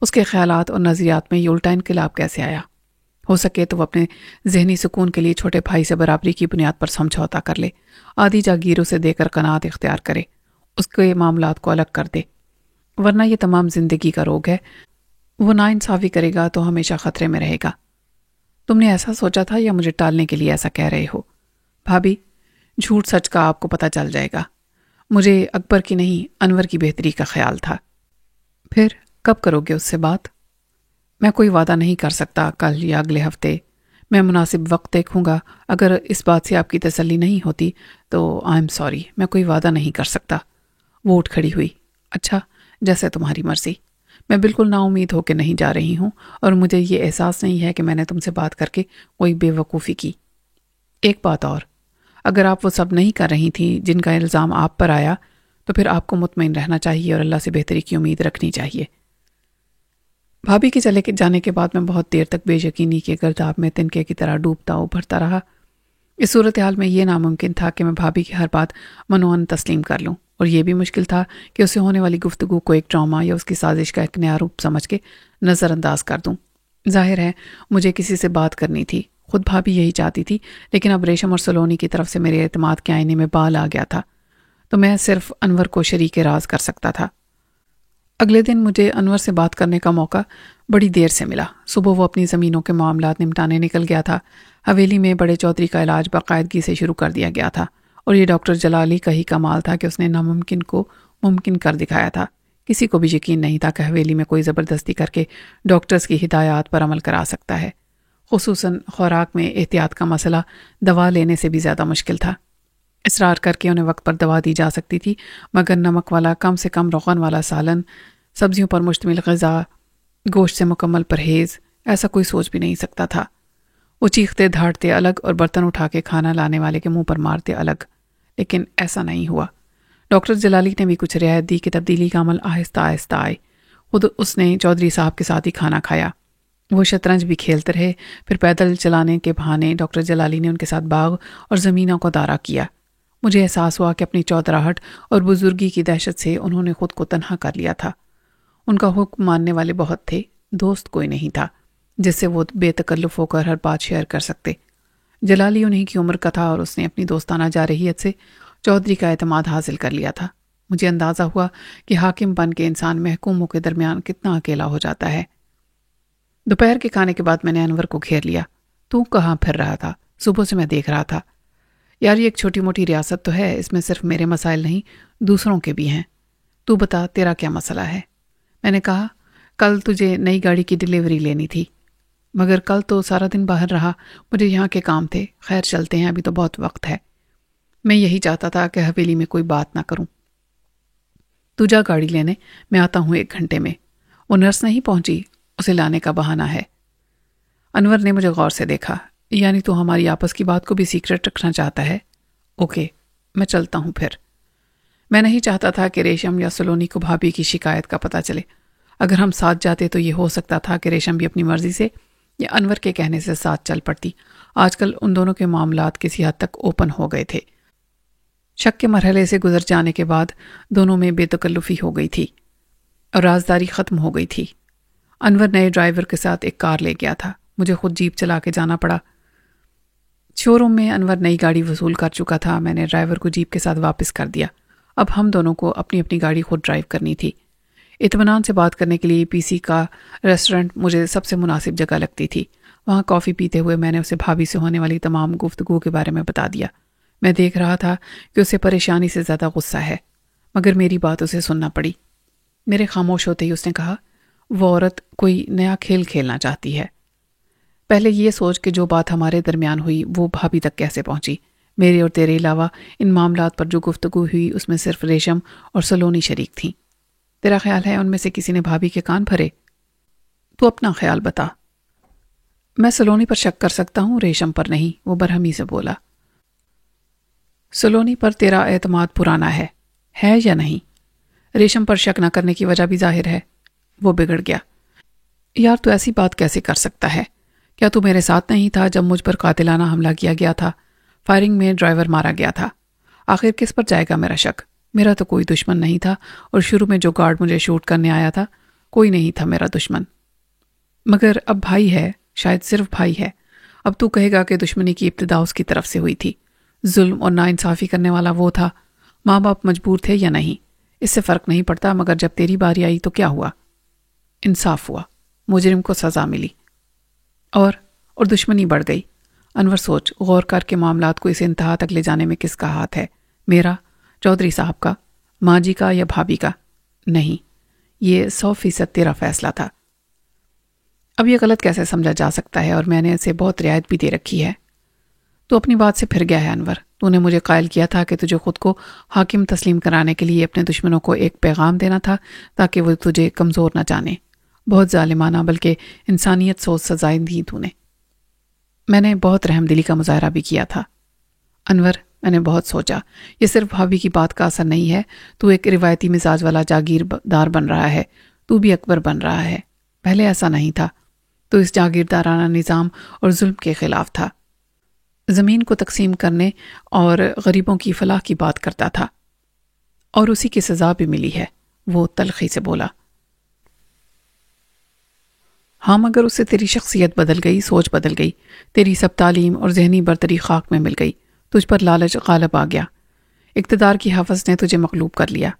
A: اس کے خیالات اور نظریات میں یہ الٹا انقلاب کیسے آیا؟ ہو سکے تو وہ اپنے ذہنی سکون کے لیے چھوٹے بھائی سے برابری کی بنیاد پر سمجھوتا کر لے، آدھی جاگیر اسے دے کر قناعت اختیار کرے، اس کے معاملات کو الگ کر دے، ورنہ یہ تمام زندگی کا روگ ہے۔ وہ نا انصافی کرے گا تو ہمیشہ خطرے میں رہے گا۔ تم نے ایسا سوچا تھا یا مجھے ٹالنے کے لیے ایسا کہہ رہے ہو؟ بھابھی، جھوٹ سچ کا آپ کو پتہ چل جائے گا۔ مجھے اکبر کی نہیں، انور کی بہتری کا خیال تھا۔ پھر کب کرو گے اس سے بات؟ میں کوئی وعدہ نہیں کر سکتا، کل یا اگلے ہفتے۔ میں مناسب وقت دیکھوں گا۔ اگر اس بات سے آپ کی تسلی نہیں ہوتی تو آئی ایم سوری، میں کوئی وعدہ نہیں کر سکتا۔ وہ اٹھ کھڑی ہوئی۔ اچھا، جیسے تمہاری مرضی۔ میں بالکل نا امید ہو کے نہیں جا رہی ہوں، اور مجھے یہ احساس نہیں ہے کہ میں نے تم سے بات کر کے کوئی بے وقوفی کی۔ ایک بات اور، اگر آپ وہ سب نہیں کر رہی تھیں جن کا الزام آپ پر آیا تو پھر آپ کو مطمئن رہنا چاہیے اور اللہ سے بہتری کی امید رکھنی چاہیے۔ بھابھی کے چلے جانے کے بعد میں بہت دیر تک بے یقینی کے گرداب میں تنکے کی طرح ڈوبتا ابھرتا رہا۔ اس صورتحال میں یہ ناممکن تھا کہ میں بھابھی کی ہر بات منوعن تسلیم کر لوں، اور یہ بھی مشکل تھا کہ اسے ہونے والی گفتگو کو ایک ڈرامہ یا اس کی سازش کا ایک نیا روپ سمجھ کے نظر انداز کر دوں۔ ظاہر ہے مجھے کسی سے بات کرنی تھی، خود بھابھی یہی چاہتی تھی، لیکن اب ریشم اور سلونی کی طرف سے میرے اعتماد کے آئینے میں بال آ گیا تھا، تو میں صرف انور کو شریک راز کر سکتا تھا۔ اگلے دن مجھے انور سے بات کرنے کا موقع بڑی دیر سے ملا۔ صبح وہ اپنی زمینوں کے معاملات نمٹانے نکل گیا تھا۔ حویلی میں بڑے چودھری کا علاج باقاعدگی سے شروع کر دیا گیا تھا، اور یہ ڈاکٹر جلالی کا ہی کمال تھا کہ اس نے ناممکن کو ممکن کر دکھایا تھا۔ کسی کو بھی یقین نہیں تھا کہ حویلی میں کوئی زبردستی کر کے ڈاکٹرز کی ہدایات پر عمل کرا سکتا ہے۔ خصوصاً خوراک میں احتیاط کا مسئلہ دوا لینے سے بھی زیادہ مشکل تھا۔ اصرار کر کے انہیں وقت پر دوا دی جا سکتی تھی، مگر نمک والا، کم سے کم روغن والا سالن، سبزیوں پر مشتمل غذا، گوشت سے مکمل پرہیز، ایسا کوئی سوچ بھی نہیں سکتا تھا۔ وہ چیختے دھاڑتے الگ اور برتن اٹھا کے کھانا لانے والے کے منہ پر مارتے الگ، لیکن ایسا نہیں ہوا۔ ڈاکٹر جلالی نے بھی کچھ رعایت دی کہ تبدیلی کا عمل آہستہ آہستہ آئے۔ خود اس نے چودھری صاحب کے ساتھ ہی کھانا کھایا۔ وہ شطرنج بھی کھیلتے رہے، پھر پیدل چلانے کے بہانے ڈاکٹر جلالی نے ان کے ساتھ باغ اور زمینوں کو دورہ کیا۔ مجھے احساس ہوا کہ اپنی چودراہٹ اور بزرگی کی دہشت سے انہوں نے خود کو تنہا کر لیا تھا۔ ان کا حکم ماننے والے بہت تھے، دوست کوئی نہیں تھا جس سے وہ بے تکلف ہو کر ہر بات شیئر کر سکتے۔ جلالی انہی کی عمر کا تھا، اور اس نے اپنی دوستانہ جارحیت سے چودھری کا اعتماد حاصل کر لیا تھا۔ مجھے اندازہ ہوا کہ حاکم بن کے انسان محکوموں کے درمیان کتنا اکیلا ہو جاتا ہے۔ دوپہر کے کھانے کے بعد میں نے انور کو گھیر لیا۔ تو کہاں پھر رہا تھا؟ صبح سے میں دیکھ رہا تھا۔ یار یہ ایک چھوٹی موٹی ریاست تو ہے، اس میں صرف میرے مسائل نہیں دوسروں کے بھی ہیں۔ تو بتا تیرا کیا مسئلہ ہے؟ میں نے کہا کل تجھے نئی گاڑی کی ڈلیوری لینی تھی، مگر کل تو سارا دن باہر رہا، مجھے یہاں کے کام تھے۔ خیر چلتے ہیں، ابھی تو بہت وقت ہے۔ میں یہی چاہتا تھا کہ حویلی میں کوئی بات نہ کروں۔ تو جا گاڑی لینے، میں آتا ہوں 1 گھنٹے میں۔ وہ نرس نہیں پہنچی، اسے لانے کا بہانہ ہے۔ انور نے مجھے غور سے دیکھا۔ یعنی تو ہماری آپس کی بات کو بھی سیکرٹ رکھنا چاہتا ہے؟ اوکے، میں چلتا ہوں پھر۔ میں نہیں چاہتا تھا کہ ریشم یا سلونی کو بھابھی کی شکایت کا پتہ چلے۔ اگر ہم ساتھ جاتے تو یہ ہو سکتا تھا کہ ریشم بھی اپنی مرضی سے یا انور کے کہنے سے ساتھ چل پڑتی۔ آج کل ان دونوں کے معاملات کسی حد تک اوپن ہو گئے تھے۔ شک کے مرحلے سے گزر جانے کے بعد دونوں میں بے تکلفی ہو گئی تھی اور رازداری ختم ہو گئی تھی۔ انور نئے ڈرائیور کے ساتھ ایک کار لے گیا تھا، مجھے خود جیپ چلا کے جانا پڑا۔ شو روم میں انور نئی گاڑی وصول کر چکا تھا، میں نے ڈرائیور کو جیپ کے ساتھ واپس کر دیا۔ اب ہم دونوں کو اپنی اپنی گاڑی خود ڈرائیو کرنی تھی۔ اطمینان سے بات کرنے کے لیے پی سی کا ریسٹورنٹ مجھے سب سے مناسب جگہ لگتی تھی۔ وہاں کافی پیتے ہوئے میں نے اسے بھابھی سے ہونے والی تمام گفتگو کے بارے میں بتا دیا۔ میں دیکھ رہا تھا کہ اسے پریشانی سے زیادہ غصہ ہے، مگر میری بات اسے سننا پڑی۔ میرے خاموش ہوتے ہی اس نے کہا، وہ عورت کوئی نیا کھیل کھیلنا چاہتی ہے۔ پہلے یہ سوچ کہ جو بات ہمارے درمیان ہوئی وہ بھابھی تک کیسے پہنچی۔ میرے اور تیرے علاوہ ان معاملات پر جو گفتگو ہوئی اس میں صرف ریشم اور سلونی شریک تھیں۔ تیرا خیال ہے ان میں سے کسی نے بھابھی کے کان بھرے؟ تو اپنا خیال بتا۔ میں سلونی پر شک کر سکتا ہوں، ریشم پر نہیں، وہ برہمی سے بولا۔ سلونی پر تیرا اعتماد پرانا ہے یا نہیں؟ ریشم پر شک نہ کرنے کی وجہ بھی ظاہر ہے۔ وہ بگڑ گیا۔ یار تو ایسی بات کیسے کر سکتا ہے؟ کیا تو میرے ساتھ نہیں تھا جب مجھ پر قاتلانہ حملہ کیا گیا تھا؟ فائرنگ میں ڈرائیور مارا گیا تھا۔ آخر کس پر جائے گا میرا شک؟ میرا تو کوئی دشمن نہیں تھا، اور شروع میں جو گارڈ مجھے شوٹ کرنے آیا تھا کوئی نہیں تھا میرا دشمن۔ مگر اب بھائی ہے، شاید صرف بھائی ہے۔ اب تو کہے گا کہ دشمنی کی ابتدا اس کی طرف سے ہوئی تھی، ظلم اور ناانصافی کرنے والا وہ تھا۔ ماں باپ مجبور تھے یا نہیں، اس سے فرق نہیں پڑتا، مگر جب تیری باری آئی تو کیا ہوا؟ انصاف ہوا، مجرم کو سزا ملی، اور دشمنی بڑھ گئی۔ انور سوچ غور کر کے معاملات کو اس انتہا تک لے جانے میں کس کا ہاتھ ہے؟ میرا، چودھری صاحب کا، ماں جی کا، یا بھابھی کا؟ نہیں، یہ 100% تیرا فیصلہ تھا۔ اب یہ غلط کیسے سمجھا جا سکتا ہے، اور میں نے اسے بہت رعایت بھی دے رکھی ہے۔ تو اپنی بات سے پھر گیا ہے انور۔ تو نے مجھے قائل کیا تھا کہ تجھے خود کو حاکم تسلیم کرانے کے لیے اپنے دشمنوں کو ایک پیغام دینا تھا تاکہ وہ تجھے کمزور نہ جانے۔ بہت ظالمانہ بلکہ انسانیت سوچ سزائیں دی تو نے۔ میں نے بہت رحم دلی کا مظاہرہ بھی کیا تھا۔ انور، میں نے بہت سوچا، یہ صرف بھابھی کی بات کا اثر نہیں ہے۔ تو ایک روایتی مزاج والا جاگیردار بن رہا ہے، تو بھی اکبر بن رہا ہے۔ پہلے ایسا نہیں تھا، تو اس جاگیردارانہ نظام اور ظلم کے خلاف تھا، زمین کو تقسیم کرنے اور غریبوں کی فلاح کی بات کرتا تھا، اور اسی کی سزا بھی ملی ہے۔ وہ تلخی سے بولا۔ ہاں، مگر اس سے تیری شخصیت بدل گئی، سوچ بدل گئی، تیری سب تعلیم اور ذہنی برتری خاک میں مل گئی، تجھ پر لالچ غالب آ گیا، اقتدار کی حوث نے تجھے مغلوب کر لیا۔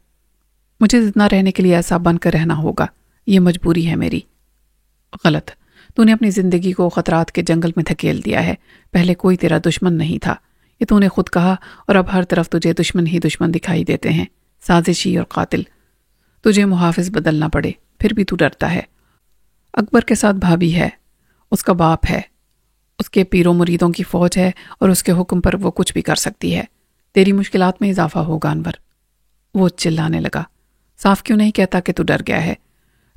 A: مجھے زندہ رہنے کے لیے ایسا بن کر رہنا ہوگا، یہ مجبوری ہے میری۔ غلط، تو نے اپنی زندگی کو خطرات کے جنگل میں دھکیل دیا ہے۔ پہلے کوئی تیرا دشمن نہیں تھا، یہ تو نے خود کہا، اور اب ہر طرف تجھے دشمن ہی دشمن دکھائی دیتے ہیں، سازشی اور قاتل۔ تجھے محافظ بدلنا پڑے، پھر بھی تو ڈرتا ہے۔ اکبر کے ساتھ بھابھی ہے، اس کا باپ ہے، اس کے پیروں مریدوں کی فوج ہے، اور اس کے حکم پر وہ کچھ بھی کر سکتی ہے۔ تیری مشکلات میں اضافہ ہوگا انور۔ وہ چلانے لگا۔ صاف کیوں نہیں کہتا کہ تو ڈر گیا ہے؟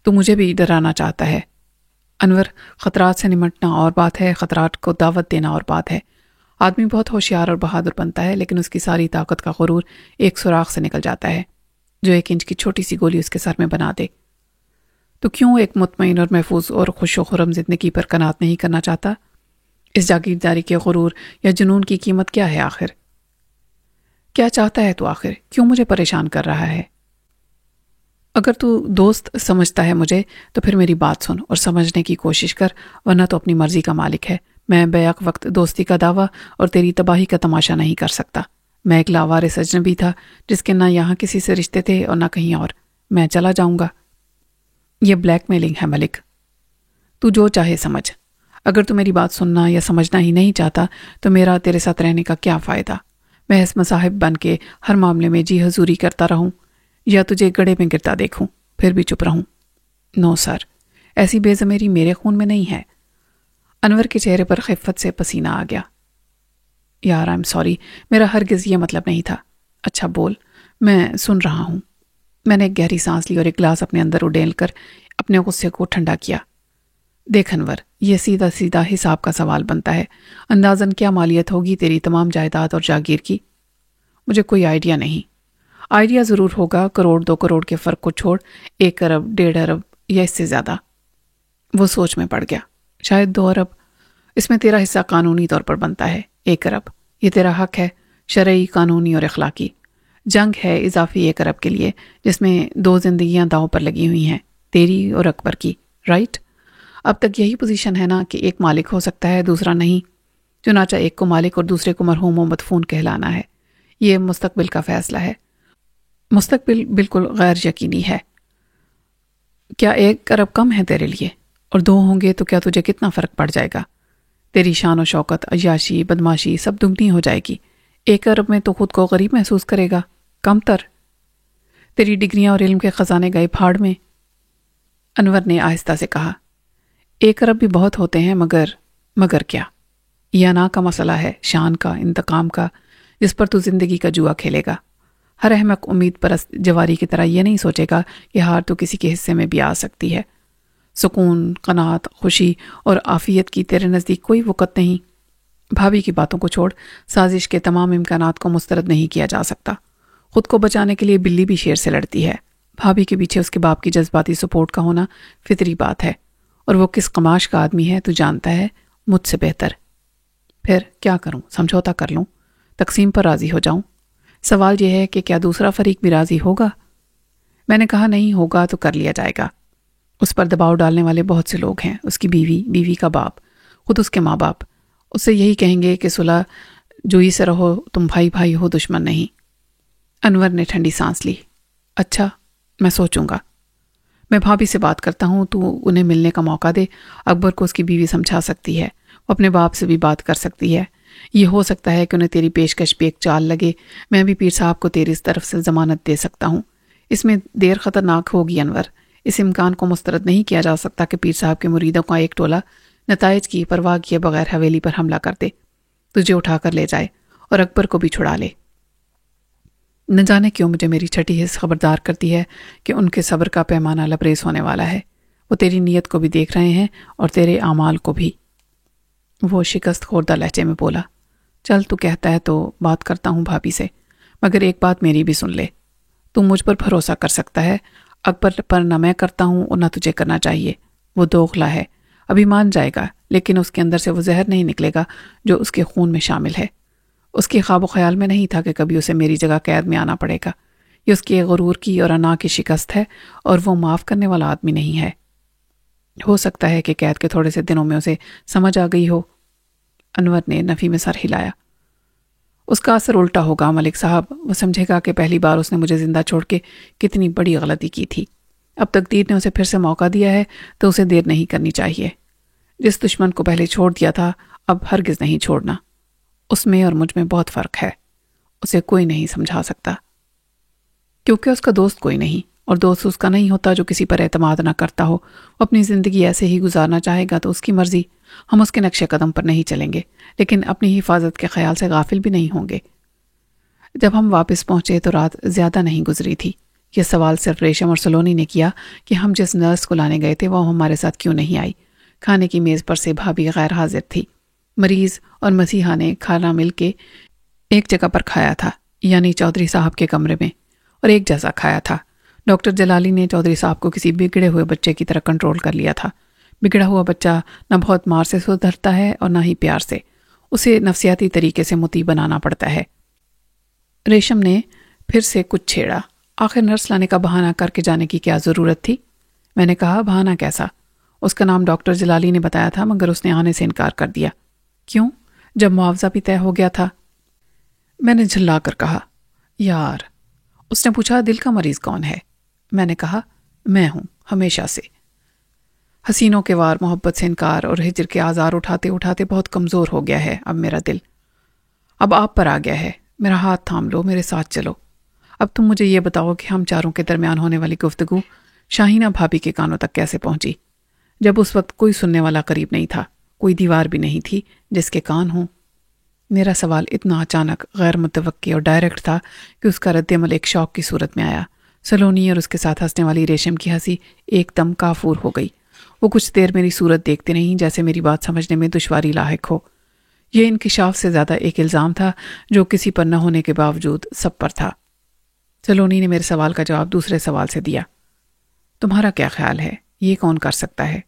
A: تو مجھے بھی ڈرانا چاہتا ہے۔ انور، خطرات سے نمٹنا اور بات ہے، خطرات کو دعوت دینا اور بات ہے۔ آدمی بہت ہوشیار اور بہادر بنتا ہے، لیکن اس کی ساری طاقت کا غرور ایک سوراخ سے نکل جاتا ہے جو 1 انچ کی چھوٹی سی گولی اس کے سر میں بنا دے۔ تو کیوں ایک مطمئن اور محفوظ اور خوش و خرم زندگی پر قناعت نہیں کرنا چاہتا؟ اس جاگیرداری کے غرور یا جنون کی قیمت کیا ہے آخر؟ کیا چاہتا ہے تو آخر؟ کیوں مجھے پریشان کر رہا ہے؟ اگر تو دوست سمجھتا ہے مجھے تو پھر میری بات سن اور سمجھنے کی کوشش کر، ورنہ تو اپنی مرضی کا مالک ہے۔ میں بیک وقت دوستی کا دعویٰ اور تیری تباہی کا تماشا نہیں کر سکتا۔ میں ایک لاوارث اجنبی تھا جس کے نہ یہاں کسی سے رشتے تھے اور نہ کہیں اور۔ میں چلا جاؤں گا۔ یہ بلیک میلنگ ہے ملک، تو جو چاہے سمجھ۔ اگر تو میری بات سننا یا سمجھنا ہی نہیں چاہتا تو میرا تیرے ساتھ رہنے کا کیا فائدہ؟ محض مصاحب بن کے ہر معاملے میں جی حضوری کرتا رہوں؟ یا تجھے گڑھے میں گرتا دیکھوں پھر بھی چپ رہوں؟ نو سر، ایسی بے ضمیری میرے خون میں نہیں ہے۔ انور کے چہرے پر خفت سے پسینہ آ گیا۔ یار آئی ایم سوری، میرا ہرگز یہ مطلب نہیں تھا۔ اچھا بول، میں سن رہا ہوں۔ میں نے ایک گہری سانس لی اور ایک گلاس اپنے اندر اڈیل کر اپنے غصے کو ٹھنڈا کیا۔ دیکھ انور، یہ سیدھا سیدھا حساب کا سوال بنتا ہے۔ اندازاً کیا مالیت ہوگی تیری تمام جائیداد اور جاگیر کی؟ مجھے کوئی آئیڈیا نہیں۔ آئیڈیا ضرور ہوگا، کروڑ 2 کروڑ کے فرق کو چھوڑ 1 ارب 1.5 ارب یا اس سے زیادہ۔ وہ سوچ میں پڑ گیا۔ شاید 2 ارب۔ اس میں تیرا حصہ قانونی طور پر بنتا ہے 1 ارب۔ یہ تیرا حق ہے، شرعی، قانونی اور اخلاقی۔ جنگ ہے اضافی 1 ارب کے لیے، جس میں 2 زندگیاں داؤ پر لگی ہوئی ہیں، تیری اور اکبر کی، رائٹ؟ اب تک یہی پوزیشن ہے نا کہ ایک مالک ہو سکتا ہے دوسرا نہیں، چنانچہ ایک کو مالک اور دوسرے کو مرحوم و مدفون کہلانا ہے۔ یہ مستقبل کا فیصلہ ہے۔ مستقبل بالکل غیر یقینی ہے۔ کیا 1 ارب کم ہے تیرے لیے؟ اور 2 ہوں گے تو کیا تجھے کتنا فرق پڑ جائے گا؟ تیری شان و شوکت، عیاشی، بدماشی سب دگنی ہو جائے گی۔ 1 ارب میں تو خود کو غریب محسوس کرے گا، کم تر۔ تیری ڈگریاں اور علم کے خزانے گئے پھاڑ میں۔ انور نے آہستہ سے کہا، 1 ارب بھی بہت ہوتے ہیں، مگر کیا؟ یہ انا کا مسئلہ ہے، شان کا، انتقام کا، جس پر تو زندگی کا جوا کھیلے گا۔ ہر احمق امید پرست جواری کی طرح یہ نہیں سوچے گا کہ ہار تو کسی کے حصے میں بھی آ سکتی ہے۔ سکون، قناعت، خوشی اور عافیت کی تیرے نزدیک کوئی وقت نہیں۔ بھابھی کی باتوں کو چھوڑ، سازش کے تمام امکانات کو مسترد نہیں کیا جا سکتا۔ خود کو بچانے کے لیے بلی بھی شیر سے لڑتی ہے۔ بھابھی کے پیچھے اس کے باپ کی جذباتی سپورٹ کا ہونا فطری بات ہے، اور وہ کس قماش کا آدمی ہے تو جانتا ہے مجھ سے بہتر۔ پھر کیا کروں؟ سمجھوتا کر لوں؟ تقسیم پر راضی ہو جاؤں؟ سوال یہ ہے کہ کیا دوسرا فریق بھی راضی ہوگا؟ میں نے کہا نہیں ہوگا تو کر لیا جائے گا۔ اس پر دباؤ ڈالنے والے بہت سے لوگ ہیں، اس کی بیوی، بیوی کا باپ، خود اس کے ماں باپ۔ اس سے یہی کہیں گے کہ صلح جوئی سے رہو، تم بھائی بھائی ہو، دشمن نہیں۔ انور نے ٹھنڈی سانس لی۔ اچھا، میں سوچوں گا۔ میں بھابھی سے بات کرتا ہوں، تو انہیں ملنے کا موقع دے۔ اکبر کو اس کی بیوی سمجھا سکتی ہے، وہ اپنے باپ سے بھی بات کر سکتی ہے۔ یہ ہو سکتا ہے کہ انہیں تیری پیشکش پہ ایک چال لگے۔ میں بھی پیر صاحب کو تیری طرف سے ضمانت دے سکتا ہوں۔ اس میں دیر خطرناک ہوگی انور۔ اس امکان کو مسترد نہیں کیا جا سکتا کہ پیر صاحب کے مریدوں کا ایک ٹولہ نتائج کی پرواہ کیے بغیر حویلی پر حملہ کر دے، تجھے اٹھا کر لے جائے اور اکبر کو بھی چھڑا لے۔ نہ جانے کیوں مجھے میری چھٹی حس خبردار کرتی ہے کہ ان کے صبر کا پیمانہ لبریز ہونے والا ہے۔ وہ تیری نیت کو بھی دیکھ رہے ہیں اور تیرے اعمال کو بھی۔ وہ شکست خوردہ لہجے میں بولا، چل تو کہتا ہے تو بات کرتا ہوں بھابھی سے، مگر ایک بات میری بھی سن لے۔ تو مجھ پر بھروسہ کر سکتا ہے، اکبر پر نہ میں کرتا ہوں اور نہ تجھے کرنا چاہیے۔ وہ دوغلا ہے، ابھی مان جائے گا، لیکن اس کے اندر سے وہ زہر نہیں نکلے گا جو اس کے خون میں شامل ہے۔ اس کے خواب و خیال میں نہیں تھا کہ کبھی اسے میری جگہ قید میں آنا پڑے گا۔ یہ اس کے غرور کی اور انا کی شکست ہے، اور وہ معاف کرنے والا آدمی نہیں ہے۔ ہو سکتا ہے کہ قید کے تھوڑے سے دنوں میں اسے سمجھ آ گئی ہو۔ انور نے نفی میں سر ہلایا۔ اس کا اثر الٹا ہوگا ملک صاحب، وہ سمجھے گا کہ پہلی بار اس نے مجھے زندہ چھوڑ کے کتنی بڑی غلطی کی تھی۔ اب تقدیر نے اسے پھر سے موقع دیا ہے تو اسے دیر نہیں کرنی چاہیے۔ جس دشمن کو پہلے چھوڑ دیا تھا اب ہرگز نہیں چھوڑنا۔ اس میں اور مجھ میں بہت فرق ہے۔ اسے کوئی نہیں سمجھا سکتا، کیونکہ اس کا دوست کوئی نہیں، اور دوست اس کا نہیں ہوتا جو کسی پر اعتماد نہ کرتا ہو۔ وہ اپنی زندگی ایسے ہی گزارنا چاہے گا تو اس کی مرضی، ہم اس کے نقش قدم پر نہیں چلیں گے، لیکن اپنی حفاظت کے خیال سے غافل بھی نہیں ہوں گے۔ جب ہم واپس پہنچے تو رات زیادہ نہیں گزری تھی۔ یہ سوال صرف ریشم اور سلونی نے کیا کہ ہم جس نرس کو لانے گئے تھے وہ ہمارے ساتھ کیوں نہیں آئی۔ کھانے کی میز پر سے بھابھی غیر حاضر تھی۔ مریض اور مسیحا نے کھانا مل کے ایک جگہ پر کھایا تھا، یعنی چودھری صاحب کے کمرے میں، اور ایک جیسا کھایا تھا۔ ڈاکٹر جلالی نے چودھری صاحب کو کسی بگڑے ہوئے بچے کی طرح کنٹرول کر لیا تھا۔ بگڑا ہوا بچہ نہ بہت مار سے سدھرتا ہے اور نہ ہی پیار سے، اسے نفسیاتی طریقے سے مطیع بنانا پڑتا ہے۔ ریشم نے پھر سے کچھ چھیڑا، آخر نرس لانے کا بہانہ کر کے جانے کی کیا ضرورت تھی؟ میں نے کہا، بہانہ کیسا؟ اس کا نام ڈاکٹر جلالی نے بتایا تھا، مگر اس نے آنے سے انکار کر دیا۔ کیوں؟ جب معاوضہ بھی طے ہو گیا تھا۔ میں نے جھلا کر کہا، یار۔ اس نے پوچھا، دل کا مریض کون ہے؟ میں نے کہا، میں ہوں، ہمیشہ سے۔ حسینوں کے وار، محبت سے انکار اور ہجر کے آزار اٹھاتے اٹھاتے بہت کمزور ہو گیا ہے اب میرا دل۔ اب آپ پر آ گیا ہے، میرا ہاتھ تھام لو، میرے ساتھ چلو۔ اب تم مجھے یہ بتاؤ کہ ہم چاروں کے درمیان ہونے والی گفتگو شاہینہ بھابی کے کانوں تک کیسے پہنچی، جب اس وقت کوئی سننے والا قریب نہیں تھا، کوئی دیوار بھی نہیں تھی جس کے کان ہوں؟ میرا سوال اتنا اچانک، غیر متوقع اور ڈائریکٹ تھا کہ اس کا رد عمل ایک شوق کی صورت میں آیا۔ سلونی اور اس کے ساتھ ہنسنے والی ریشم کی ہنسی ایک دم کافور ہو گئی۔ وہ کچھ دیر میری صورت دیکھتے نہیں، جیسے میری بات سمجھنے میں دشواری لاحق ہو۔ یہ انکشاف سے زیادہ ایک الزام تھا جو کسی پر نہ ہونے کے باوجود سب پر تھا۔ سلونی نے میرے سوال کا جواب دوسرے سوال سے دیا۔ تمہارا کیا خیال ہے، یہ کون کر سکتا ہے؟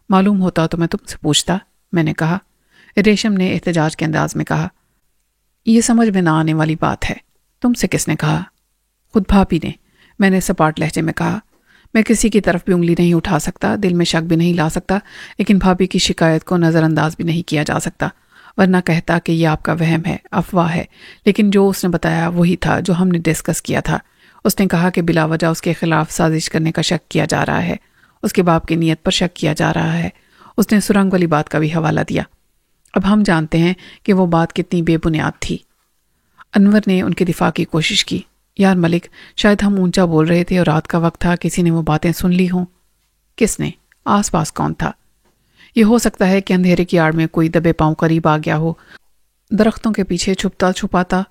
A: معلوم ہوتا تو میں تم سے پوچھتا، میں نے کہا۔ ریشم نے احتجاج کے انداز میں کہا، یہ سمجھ میں نہ آنے والی بات ہے۔ تم سے کس نے کہا؟ خود بھابی نے، میں نے سپاٹ لہجے میں کہا۔ میں کسی کی طرف بھی انگلی نہیں اٹھا سکتا، دل میں شک بھی نہیں لا سکتا، لیکن بھابی کی شکایت کو نظر انداز بھی نہیں کیا جا سکتا، ورنہ کہتا کہ یہ آپ کا وہم ہے، افواہ ہے، لیکن جو اس نے بتایا وہی تھا جو ہم نے ڈسکس کیا تھا۔ اس نے کہا کہ بلا وجہ اس کے خلاف سازش کرنے کا شک کیا جا رہا ہے، اس کے باپ کی نیت پر شک کیا جا رہا ہے۔ اس نے سرنگ والی بات کا بھی حوالہ دیا۔ اب ہم جانتے ہیں کہ وہ بات کتنی بے بنیاد تھی۔ انور نے ان کے دفاع کی کوشش کی۔ یار ملک، شاید ہم اونچا بول رہے تھے اور رات کا وقت تھا، کسی نے وہ باتیں سن لی ہوں۔ کس نے؟ آس پاس کون تھا؟ یہ ہو سکتا ہے کہ اندھیرے کی آڑ میں کوئی دبے پاؤں قریب آ گیا ہو، درختوں کے پیچھے چھپتا چھپاتا۔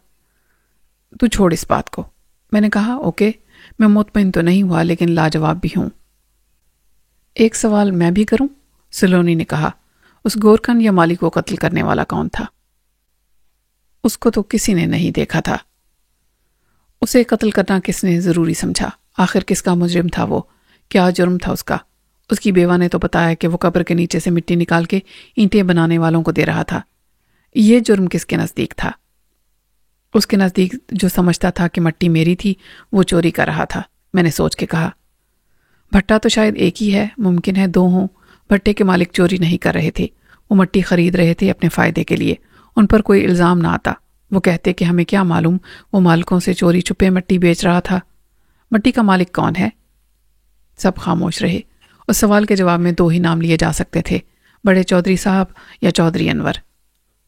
A: تو چھوڑ اس بات کو، میں نے کہا۔ اوکے، میں مطمئن تو نہیں ہوا لیکن لاجواب بھی ہوں۔ ایک سوال میں بھی کروں؟ سلونی نے کہا۔ اس گورکھن یا مالی کو قتل کرنے والا کون تھا؟ اس کو تو کسی نے نہیں دیکھا تھا۔ اسے قتل کرنا کس نے ضروری سمجھا؟ آخر کس کا مجرم تھا وہ؟ کیا جرم تھا اس کا؟ اس کی بیوہ نے تو بتایا کہ وہ قبر کے نیچے سے مٹی نکال کے اینٹیں بنانے والوں کو دے رہا تھا۔ یہ جرم کس کے نزدیک تھا؟ اس کے نزدیک جو سمجھتا تھا کہ مٹی میری تھی، وہ چوری کر رہا تھا، میں نے سوچ کے کہا۔ بھٹا تو شاید ایک ہی ہے، ممکن ہے دو ہوں۔ بھٹے کے مالک چوری نہیں کر رہے تھے، وہ مٹی خرید رہے تھے اپنے فائدے کے لیے، ان پر کوئی الزام نہ آتا۔ وہ کہتے کہ ہمیں کیا معلوم وہ مالکوں سے چوری چھپے مٹی بیچ رہا تھا۔ مٹی کا مالک کون ہے؟ سب خاموش رہے۔ اس سوال کے جواب میں دو ہی نام لیے جا سکتے تھے، بڑے چودھری صاحب یا چودھری انور۔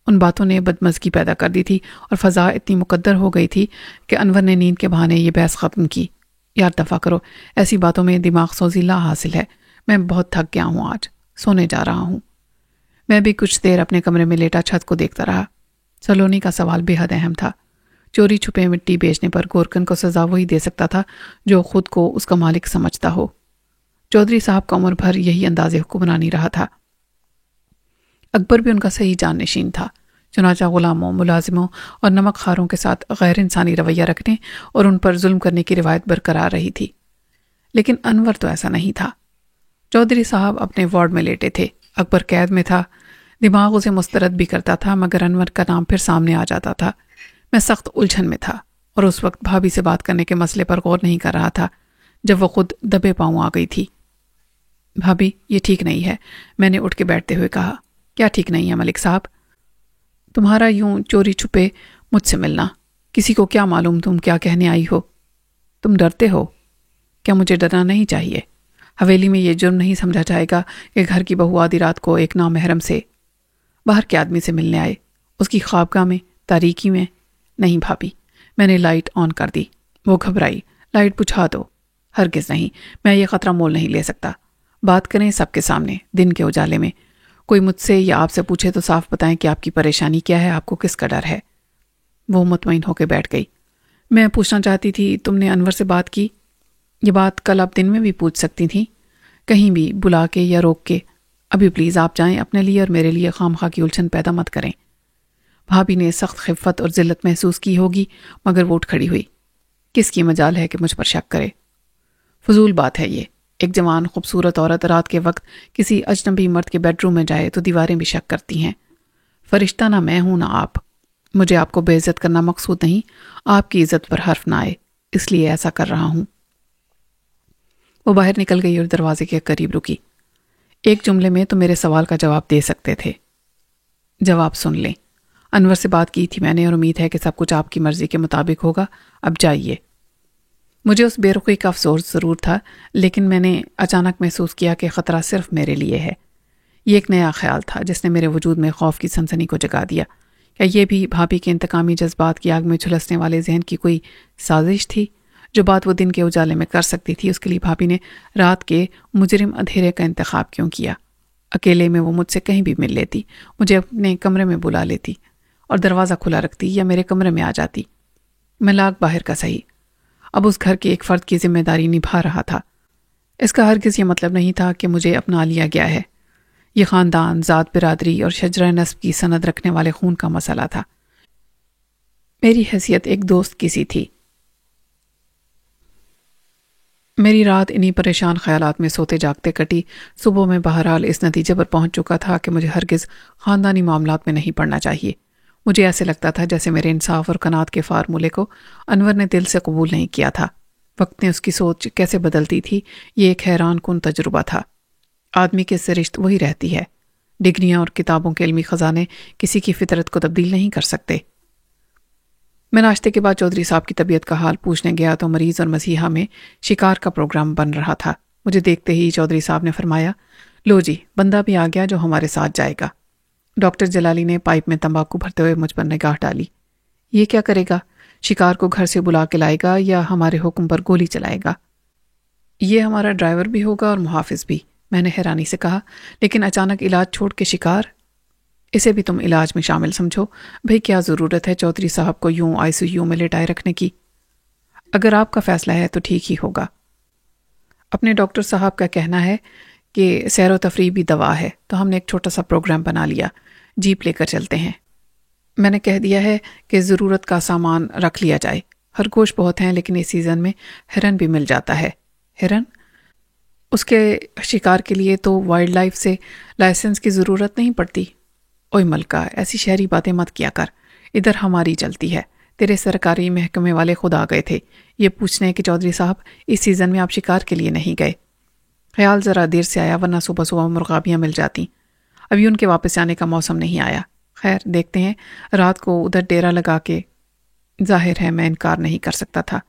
A: ان باتوں نے بدمزگی پیدا کر دی تھی اور فضا اتنی مقدر ہو گئی تھی کہ انور نے نیند کے بہانے یہ بحث ختم کی۔ یار دفع کرو، ایسی باتوں میں دماغ سوزی لا حاصل ہے۔ میں بہت تھک گیا ہوں، آج سونے جا رہا ہوں۔ میں بھی کچھ دیر اپنے کمرے میں لیٹا چھت کو دیکھتا رہا۔ سلونی کا سوال بے حد اہم تھا۔ چوری چھپے مٹی بیچنے پر گورکھن کو سزا وہی دے سکتا تھا جو خود کو اس کا مالک سمجھتا ہو۔ چودھری صاحب کا عمر بھر یہی انداز حکمرانی رہا تھا۔ اکبر بھی ان کا صحیح جانشین تھا، چنانچہ غلاموں، ملازموں اور نمک خاروں کے ساتھ غیر انسانی رویہ رکھنے اور ان پر ظلم کرنے کی روایت برقرار رہی تھی۔ لیکن انور تو ایسا نہیں تھا۔ چودھری صاحب اپنے وارڈ میں لیٹے تھے، اکبر قید میں تھا۔ دماغ اسے مسترد بھی کرتا تھا، مگر انور کا نام پھر سامنے آ جاتا تھا۔ میں سخت الجھن میں تھا اور اس وقت بھابی سے بات کرنے کے مسئلے پر غور نہیں کر رہا تھا جب وہ خود دبے پاؤں آ گئی تھی۔ بھابی، یہ ٹھیک نہیں ہے، میں نے اٹھ کے بیٹھتے ہوئے کہا۔ کیا ٹھیک نہیں ہے ملک صاحب؟ تمہارا یوں چوری چھپے مجھ سے ملنا، کسی کو کیا معلوم تم کیا کہنے آئی ہو؟ تم ڈرتے ہو؟ کیا مجھے ڈرنا نہیں چاہیے؟ حویلی میں یہ جرم نہیں سمجھا جائے گا کہ گھر کی بہو آدھی رات کو ایک نامحرم سے باہر کے آدمی سے ملنے آئے، اس کی خوابگاہ میں، تاریکی میں؟ نہیں بھابی، میں نے لائٹ آن کر دی۔ وہ گھبرائی۔ لائٹ بجھا دو۔ ہرگز نہیں، میں یہ خطرہ مول نہیں لے سکتا۔ بات کریں سب کے سامنے، دن کے اجالے میں۔ کوئی مجھ سے یا آپ سے پوچھے تو صاف بتائیں کہ آپ کی پریشانی کیا ہے، آپ کو کس کا ڈر ہے؟ وہ مطمئن ہو کے بیٹھ گئی۔ میں پوچھنا چاہتی تھی، تم نے انور سے بات کی؟ یہ بات کل آپ دن میں بھی پوچھ سکتی تھیں، کہیں بھی بلا کے یا روک کے۔ ابھی پلیز آپ جائیں، اپنے لیے اور میرے لیے خام خواہ کی الجھن پیدا مت کریں۔ بھابی نے سخت خفت اور ذلت محسوس کی ہوگی، مگر وہ اٹھ کھڑی ہوئی۔ کس کی مجال ہے کہ مجھ پر شک کرے؟ فضول بات ہے یہ۔ ایک جوان خوبصورت عورت رات کے وقت کسی اجنبی مرد کے بیڈ روم میں جائے تو دیواریں بھی شک کرتی ہیں۔ فرشتہ نہ میں ہوں نہ آپ۔ مجھے آپ کو بے عزت کرنا مقصود نہیں، آپ کی عزت پر حرف نہ آئے، اس لیے ایسا کر رہا ہوں۔ وہ باہر نکل گئی اور دروازے کے قریب رکی۔ ایک جملے میں تو میرے سوال کا جواب دے سکتے تھے۔ جواب سن لیں۔ انور سے بات کی تھی میں نے اور امید ہے کہ سب کچھ آپ کی مرضی کے مطابق ہوگا، اب جائیے۔ مجھے اس بے رخی کا افسوس ضرور تھا، لیکن میں نے اچانک محسوس کیا کہ خطرہ صرف میرے لیے ہے۔ یہ ایک نیا خیال تھا جس نے میرے وجود میں خوف کی سنسنی کو جگا دیا۔ یا یہ بھی بھابھی کے انتقامی جذبات کی آگ میں جھلسنے والے ذہن کی کوئی سازش تھی؟ جو بات وہ دن کے اجالے میں کر سکتی تھی، اس کے لیے بھابھی نے رات کے مجرم اندھیرے کا انتخاب کیوں کیا؟ اکیلے میں وہ مجھ سے کہیں بھی مل لیتی، مجھے اپنے کمرے میں بلا لیتی اور دروازہ کھلا رکھتی یا میرے کمرے میں آ جاتی۔ میں لاکھ باہر کا صحیح، اب اس گھر کے ایک فرد کی ذمہ داری نبھا رہا تھا۔ اس کا ہرگز یہ مطلب نہیں تھا کہ مجھے اپنا لیا گیا ہے۔ یہ خاندان، ذات، برادری اور شجرہ نسب کی سند رکھنے والے خون کا مسئلہ تھا۔ میری حیثیت ایک دوست کی سی تھی۔ میری رات انہی پریشان خیالات میں سوتے جاگتے کٹی۔ صبح میں بہرحال اس نتیجے پر پہنچ چکا تھا کہ مجھے ہرگز خاندانی معاملات میں نہیں پڑنا چاہیے۔ مجھے ایسے لگتا تھا جیسے میرے انصاف اور قناعت کے فارمولے کو انور نے دل سے قبول نہیں کیا تھا۔ وقت نے اس کی سوچ کیسے بدلتی تھی، یہ ایک حیران کن تجربہ تھا۔ آدمی کی سرشت وہی رہتی ہے۔ ڈگریاں اور کتابوں کے علمی خزانے کسی کی فطرت کو تبدیل نہیں کر سکتے۔ میں ناشتے کے بعد چودھری صاحب کی طبیعت کا حال پوچھنے گیا تو مریض اور مسیحا میں شکار کا پروگرام بن رہا تھا۔ مجھے دیکھتے ہی چودھری صاحب نے فرمایا، لو جی، بندہ بھی آ گیا جو ہمارے ساتھ جائے گا۔ ڈاکٹر جلالی نے پائپ میں تمباکو بھرتے ہوئے مجھ پر نگاہ ڈالی۔ یہ کیا کرے گا؟ شکار کو گھر سے بلا کے لائے گا یا ہمارے حکم پر گولی چلائے گا؟ یہ ہمارا ڈرائیور بھی ہوگا اور محافظ بھی، میں نے حیرانی سے کہا۔ لیکن اچانک علاج چھوڑ کے شکار؟ اسے بھی تم علاج میں شامل سمجھو۔ بھئی کیا ضرورت ہے چودھری صاحب کو یوں ICU میں لٹائے رکھنے کی؟ اگر آپ کا فیصلہ ہے تو ٹھیک ہی ہوگا۔ اپنے ڈاکٹر صاحب کا کہنا ہے کہ سیر و تفریح بھی دوا ہے، تو ہم نے ایک چھوٹا سا پروگرام بنا لیا، جیپ لے کر چلتے ہیں۔ میں نے کہہ دیا ہے کہ ضرورت کا سامان رکھ لیا جائے۔ خرگوش بہت ہیں لیکن اس سیزن میں ہرن بھی مل جاتا ہے۔ ہرن؟ اس کے شکار کے لیے تو وائلڈ لائف سے لائسنس کی ضرورت نہیں پڑتی۔ اوئے ملکہ، ایسی شہری باتیں مت کیا کر، ادھر ہماری چلتی ہے۔ تیرے سرکاری محکمے والے خود آ گئے تھے یہ پوچھنے کہ چودھری صاحب اس سیزن میں آپ شکار کے لیے نہیں گئے۔ خیال ذرا دیر سے آیا، ورنہ صبح صبح مرغابیاں مل جاتی۔ ابھی ان کے واپس آنے کا موسم نہیں آیا۔ خیر دیکھتے ہیں، رات کو ادھر ڈیرا لگا کے۔ ظاہر ہے میں انکار نہیں کر سکتا تھا۔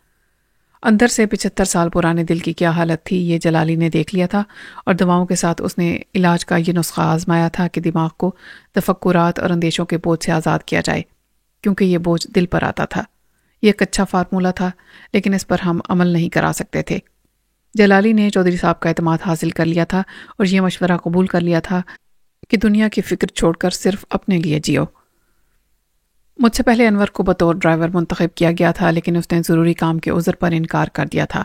A: اندر سے 75 سال پرانے دل کی کیا حالت تھی یہ جلالی نے دیکھ لیا تھا، اور دواؤں کے ساتھ اس نے علاج کا یہ نسخہ آزمایا تھا کہ دماغ کو تفکرات اور اندیشوں کے بوجھ سے آزاد کیا جائے، کیونکہ یہ بوجھ دل پر آتا تھا۔ یہ ایک اچھا فارمولہ تھا، لیکن اس پر ہم عمل نہیں کرا سکتے تھے۔ جلالی نے چودھری صاحب کا اعتماد حاصل کر لیا تھا اور یہ مشورہ قبول کر لیا تھا کہ دنیا کی فکر چھوڑ کر صرف اپنے لیے جیو۔ مجھ سے پہلے انور کو بطور ڈرائیور منتخب کیا گیا تھا، لیکن اس نے ضروری کام کے عذر پر انکار کر دیا تھا۔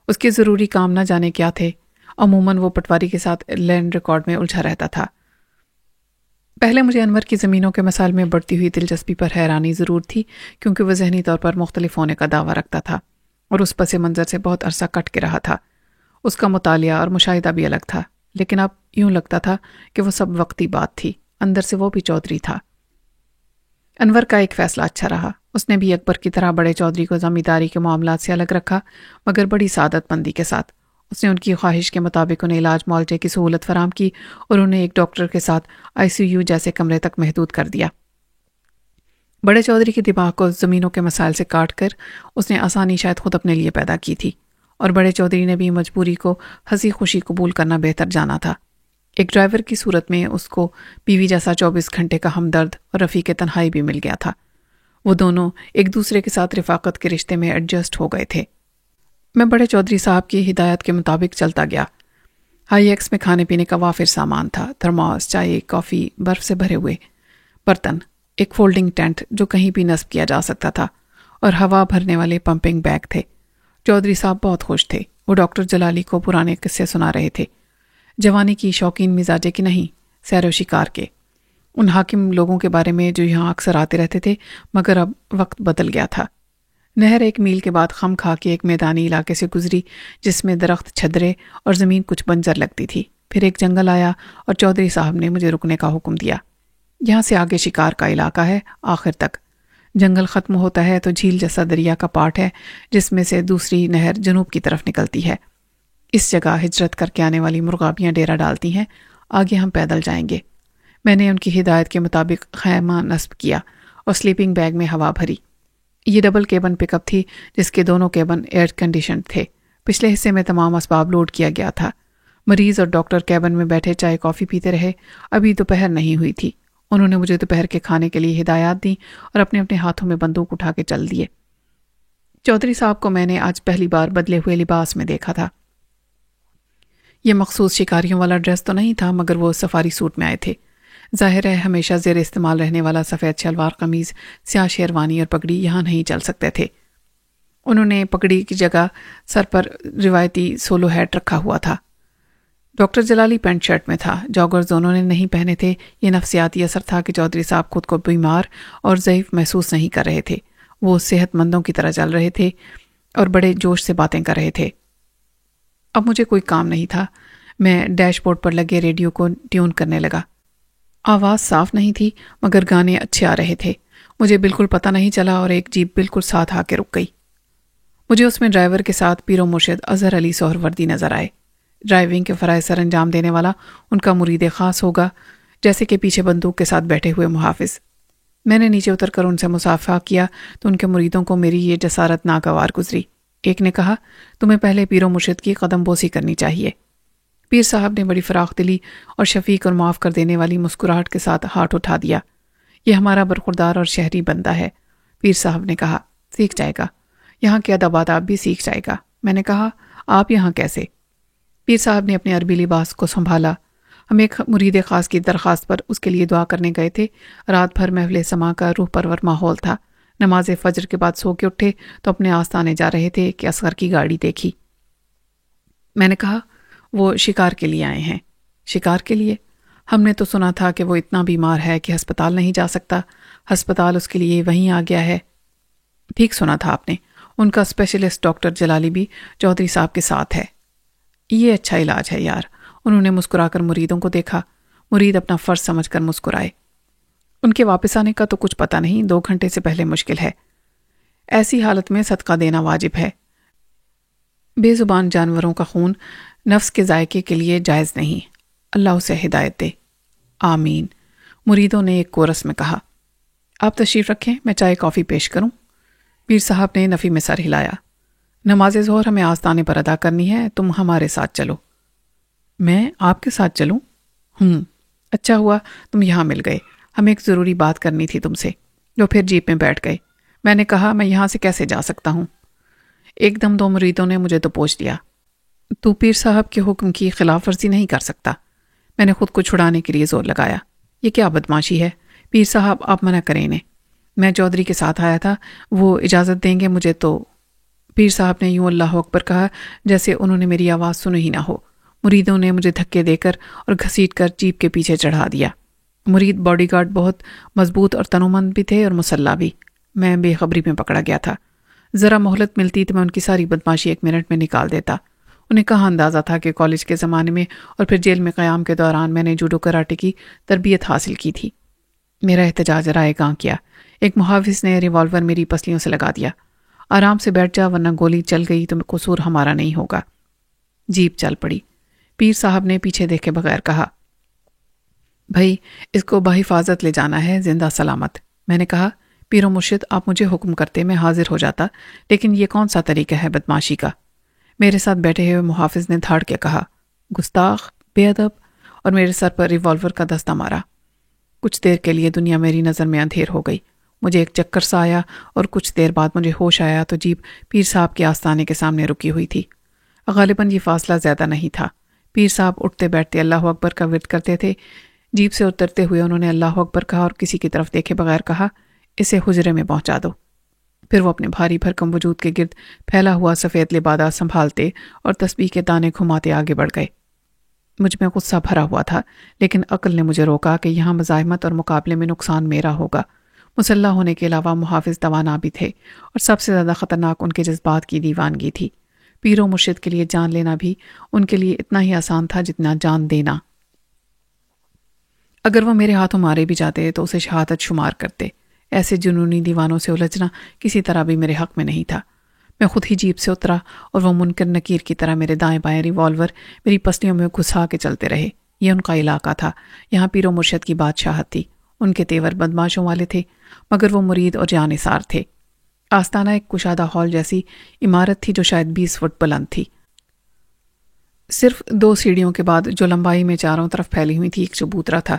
A: اس کے ضروری کام نہ جانے کیا تھے۔ عموماً وہ پٹواری کے ساتھ لینڈ ریکارڈ میں الجھا رہتا تھا۔ پہلے مجھے انور کی زمینوں کے مسائل میں بڑھتی ہوئی دلچسپی پر حیرانی ضرور تھی، کیونکہ وہ ذہنی طور پر مختلف ہونے کا دعویٰ رکھتا تھا اور اس پس منظر سے بہت عرصہ کٹ کے رہا تھا۔ اس کا مطالعہ اور مشاہدہ بھی الگ تھا، لیکن اب یوں لگتا تھا کہ وہ سب وقتی بات تھی، اندر سے وہ بھی چودھری تھا۔ انور کا ایک فیصلہ اچھا رہا۔ اس نے بھی اکبر کی طرح بڑے چودھری کو زمینداری کے معاملات سے الگ رکھا، مگر بڑی سعادت مندی کے ساتھ۔ اس نے ان کی خواہش کے مطابق انہیں علاج معالجے کی سہولت فراہم کی اور انہیں ایک ڈاکٹر کے ساتھ ICU جیسے کمرے تک محدود کر دیا۔ بڑے چودھری کے دماغ کو زمینوں کے مسائل سے کاٹ کر اس نے آسانی شاید خود اپنے لیے پیدا کی تھی، اور بڑے چودھری نے بھی مجبوری کو ہنسی خوشی قبول کرنا بہتر جانا تھا۔ ایک ڈرائیور کی صورت میں اس کو بیوی جیسا 24 گھنٹے کا ہمدرد اور رفیق تنہائی بھی مل گیا تھا۔ وہ دونوں ایک دوسرے کے ساتھ رفاقت کے رشتے میں ایڈجسٹ ہو گئے تھے۔ میں بڑے چودھری صاحب کی ہدایت کے مطابق چلتا گیا۔ ہائی ایکس میں کھانے پینے کا وافر سامان تھا، تھرماس، چائے، کافی، برف سے بھرے ہوئے برتن، ایک فولڈنگ ٹینٹ جو کہیں بھی نصب کیا جا سکتا تھا، اور ہوا بھرنے والے پمپنگ بیگ تھے۔ چودھری صاحب بہت خوش تھے۔ وہ ڈاکٹر جلالی کو پرانے قصے سنا رہے تھے، جوانی کی شوقین مزاجے کی نہیں، سیر و شکار کے، ان حاکم لوگوں کے بارے میں جو یہاں اکثر آتے رہتے تھے، مگر اب وقت بدل گیا تھا۔ نہر 1 میل کے بعد خم کھا کے ایک میدانی علاقے سے گزری جس میں درخت چھدرے اور زمین کچھ بنجر لگتی تھی۔ پھر ایک جنگل آیا اور چودھری صاحب نے مجھے رکنے کا حکم دیا۔ یہاں سے آگے شکار کا علاقہ ہے، آخر تک جنگل ختم ہوتا ہے تو جھیل جیسا دریا کا پارٹ ہے جس میں سے دوسری نہر جنوب کی طرف نکلتی ہے۔ اس جگہ ہجرت کر کے آنے والی مرغابیاں ڈیرا ڈالتی ہیں۔ آگے ہم پیدل جائیں گے۔ میں نے ان کی ہدایت کے مطابق خیمہ نصب کیا اور سلیپنگ بیگ میں ہوا بھری۔ یہ ڈبل کیبن پک اپ تھی جس کے دونوں کیبن ایئر کنڈیشنڈ تھے۔ پچھلے حصے میں تمام اسباب لوڈ کیا گیا تھا۔ مریض اور ڈاکٹر کیبن میں بیٹھے چائے کافی پیتے رہے۔ ابھی دوپہر نہیں ہوئی تھی۔ انہوں نے مجھے دوپہر کے کھانے کے لیے ہدایات دیں اور اپنے اپنے ہاتھوں میں بندوق اٹھا کے چل دیے۔ چودھری صاحب کو میں نے آج پہلی بار بدلے ہوئے لباس میں دیکھا تھا۔ یہ مخصوص شکاریوں والا ڈریس تو نہیں تھا، مگر وہ سفاری سوٹ میں آئے تھے۔ ظاہر ہے ہمیشہ زیر استعمال رہنے والا سفید شلوار قمیض، سیاہ شیروانی اور پگڑی یہاں نہیں چل سکتے تھے۔ انہوں نے پگڑی کی جگہ سر پر روایتی سولو ہیٹ رکھا ہوا تھا۔ ڈاکٹر جلالی پینٹ شرٹ میں تھا۔ جاگرز انہوں نے نہیں پہنے تھے۔ یہ نفسیاتی اثر تھا کہ چودھری صاحب خود کو بیمار اور ضعیف محسوس نہیں کر رہے تھے۔ وہ صحت مندوں کی طرح چل رہے تھے اور بڑے جوش سے باتیں کر رہے تھے۔ اب مجھے کوئی کام نہیں تھا۔ میں ڈیش بورڈ پر لگے ریڈیو کو ٹیون کرنے لگا۔ آواز صاف نہیں تھی مگر گانے اچھے آ رہے تھے۔ مجھے بالکل پتہ نہیں چلا اور ایک جیپ بالکل ساتھ آ کے رک گئی۔ مجھے اس میں ڈرائیور کے ساتھ پیر و مرشد اظہر علی سہروردی نظر آئے۔ ڈرائیونگ کے فرائض سر انجام دینے والا ان کا مرید خاص ہوگا، جیسے کہ پیچھے بندوق کے ساتھ بیٹھے ہوئے محافظ۔ میں نے نیچے اتر کر ان سے مصافحہ کیا تو ان کے مریدوں کو میری یہ جسارت ناگوار گزری۔ ایک نے کہا، تمہیں پہلے پیر و مرشد کی قدم بوسی کرنی چاہیے۔ پیر صاحب نے بڑی فراخ دلی اور شفیق اور معاف کر دینے والی مسکراہٹ کے ساتھ ہاتھ اٹھا دیا۔ یہ ہمارا برخوردار اور شہری بندہ ہے۔ پیر صاحب نے کہا، سیکھ جائے گا، یہاں کے ادب آداب بھی سیکھ جائے گا۔ میں نے کہا، آپ یہاں کیسے؟ پیر صاحب نے اپنے عربی لباس کو سنبھالا۔ ہم ایک مرید خاص کی درخواست پر اس کے لیے دعا کرنے گئے تھے۔ رات بھر محفل سما کا روح پرور ماحول تھا۔ نماز فجر کے بعد سو کے اٹھے تو اپنے آستانے جا رہے تھے کہ اصغر کی گاڑی دیکھی۔ میں نے کہا، وہ شکار کے لیے آئے ہیں۔ شکار کے لیے؟ ہم نے تو سنا تھا کہ وہ اتنا بیمار ہے کہ ہسپتال نہیں جا سکتا۔ ہسپتال اس کے لیے وہیں آ گیا ہے۔ ٹھیک سنا تھا آپ نے۔ ان کا اسپیشلسٹ ڈاکٹر جلالی بھی چودھری صاحب کے ساتھ ہے۔ یہ اچھا علاج ہے یار۔ انہوں نے مسکرا کر مریدوں کو دیکھا۔ مرید اپنا فرض سمجھ کر مسکرائے۔ ان کے واپس آنے کا تو کچھ پتہ نہیں، 2 گھنٹے سے پہلے مشکل ہے۔ ایسی حالت میں صدقہ دینا واجب ہے۔ بے زبان جانوروں کا خون نفس کے ذائقے کے لیے جائز نہیں۔ اللہ اسے ہدایت دے، آمین۔ مریدوں نے ایک کورس میں کہا۔ آپ تشریف رکھیں، میں چائے کافی پیش کروں؟ پیر صاحب نے نفی میں سر ہلایا۔ نماز ظہر ہمیں آستانے پر ادا کرنی ہے، تم ہمارے ساتھ چلو۔ میں آپ کے ساتھ چلوں؟ اچھا ہوا تم یہاں مل گئے، ہمیں ایک ضروری بات کرنی تھی تم سے۔ جو پھر جیپ میں بیٹھ گئے۔ میں نے کہا، میں یہاں سے کیسے جا سکتا ہوں؟ ایک دم 2 مریدوں نے مجھے تو پوچھ دیا، تو پیر صاحب کے حکم کی خلاف ورزی نہیں کر سکتا۔ میں نے خود کو چھڑانے کے لیے زور لگایا۔ یہ کیا بدماشی ہے؟ پیر صاحب آپ منع کریں انہیں، میں چودھری کے ساتھ آیا تھا، وہ اجازت دیں گے مجھے تو؟ پیر صاحب نے یوں اللہ اکبر کہا جیسے انہوں نے میری آواز سنی ہی نہ ہو۔ مریدوں نے مجھے دھکے دے کر اور گھسیٹ کر جیپ کے پیچھے چڑھا دیا۔ مرید باڈی گارڈ بہت مضبوط اور تنومند بھی تھے اور مسلح بھی۔ میں بے خبری میں پکڑا گیا تھا۔ ذرا مہلت ملتی تو میں ان کی ساری بدماشی 1 منٹ میں نکال دیتا۔ انہیں کہاں اندازہ تھا کہ کالج کے زمانے میں اور پھر جیل میں قیام کے دوران میں نے جوڈو کراٹے کی تربیت حاصل کی تھی۔ میرا احتجاج رائے گاں کیا۔ ایک محافظ نے ریوالور میری پسلیوں سے لگا دیا۔ آرام سے بیٹھ جا ورنہ گولی چل گئی تو قصور ہمارا نہیں ہوگا۔ جیپ چل پڑی۔ پیر صاحب نے پیچھے دیکھے بغیر کہا، بھائی اس کو بحفاظت لے جانا ہے، زندہ سلامت۔ میں نے کہا، پیر و مرشد آپ مجھے حکم کرتے میں حاضر ہو جاتا، لیکن یہ کون سا طریقہ ہے بدماشی کا؟ میرے ساتھ بیٹھے ہوئے محافظ نے دھاڑ کے کہا، گستاخ، بے ادب، اور میرے سر پر ریوالور کا دستہ مارا۔ کچھ دیر کے لیے دنیا میری نظر میں اندھیر ہو گئی۔ مجھے ایک چکر سا آیا اور کچھ دیر بعد مجھے ہوش آیا تو جیپ پیر صاحب کے آستانے کے سامنے رکی ہوئی تھی۔ غالباً یہ فاصلہ زیادہ نہیں تھا۔ پیر صاحب اٹھتے بیٹھتے اللہ اکبر کا ورد کرتے تھے۔ جیپ سے اترتے ہوئے انہوں نے اللہ اکبر کہا اور کسی کی طرف دیکھے بغیر کہا، اسے حجرے میں پہنچا دو۔ پھر وہ اپنے بھاری بھرکم وجود کے گرد پھیلا ہوا سفید لبادہ سنبھالتے اور تسبیح کے دانے گھماتے آگے بڑھ گئے۔ مجھ میں غصہ بھرا ہوا تھا، لیکن عقل نے مجھے روکا کہ یہاں مزاحمت اور مقابلے میں نقصان میرا ہوگا۔ مسلح ہونے کے علاوہ محافظ توانا بھی تھے اور سب سے زیادہ خطرناک ان کے جذبات کی دیوانگی تھی۔ پیر و مرشد کے لیے جان لینا بھی ان کے لیے اتنا ہی آسان تھا جتنا جان دینا۔ اگر وہ میرے ہاتھوں مارے بھی جاتے تو اسے شہادت شمار کرتے۔ ایسے جنونی دیوانوں سے الجھنا کسی طرح بھی میرے حق میں نہیں تھا۔ میں خود ہی جیپ سے اترا اور وہ منکر نکیر کی طرح میرے دائیں بائیں ریوالور میری پسلیوں میں گھسا کے چلتے رہے۔ یہ ان کا علاقہ تھا، یہاں پیر و مرشد کی بادشاہت تھی۔ ان کے تیور بدماشوں والے تھے، مگر وہ مرید اور جانثار تھے۔ آستانہ ایک کشادہ ہال جیسی عمارت تھی جو شاید 20 فٹ بلند تھی۔ صرف 2 سیڑھیوں کے بعد جو لمبائی میں چاروں طرف پھیلی ہوئی تھی ایک چبوترا تھا۔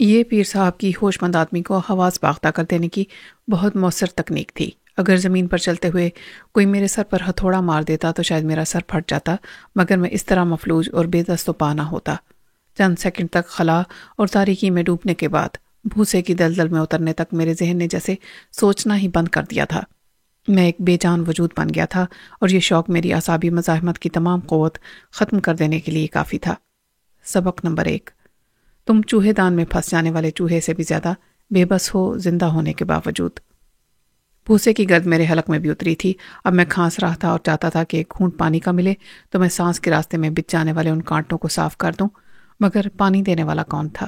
A: یہ پیر صاحب کی ہوش مند آدمی کو حواس باختہ کر دینے کی بہت مؤثر تکنیک تھی۔ اگر زمین پر چلتے ہوئے کوئی میرے سر پر ہتھوڑا مار دیتا تو شاید میرا سر پھٹ جاتا، مگر میں اس طرح مفلوج اور بے دست و پا نہ ہوتا۔ چند سیکنڈ تک خلا اور تاریکی میں ڈوبنے کے بعد بھوسے کی دلدل میں اترنے تک میرے ذہن نے جیسے سوچنا ہی بند کر دیا تھا۔ میں ایک بے جان وجود بن گیا تھا اور یہ شوق میری اعصابی مزاحمت کی تمام قوت ختم کر دینے کے لیے کافی تھا۔ سبق نمبر 1: تم چوہے دان میں پھنس جانے والے چوہے سے بھی زیادہ بے بس ہو زندہ ہونے کے باوجود۔ بھوسے کی گرد میرے حلق میں بھی اتری تھی۔ اب میں کھانس رہا تھا اور چاہتا تھا کہ ایک گھونٹ پانی کا ملے تو میں سانس کے راستے میں بچ جانے والے ان کانٹوں کو صاف کر دوں، مگر پانی دینے والا کون تھا؟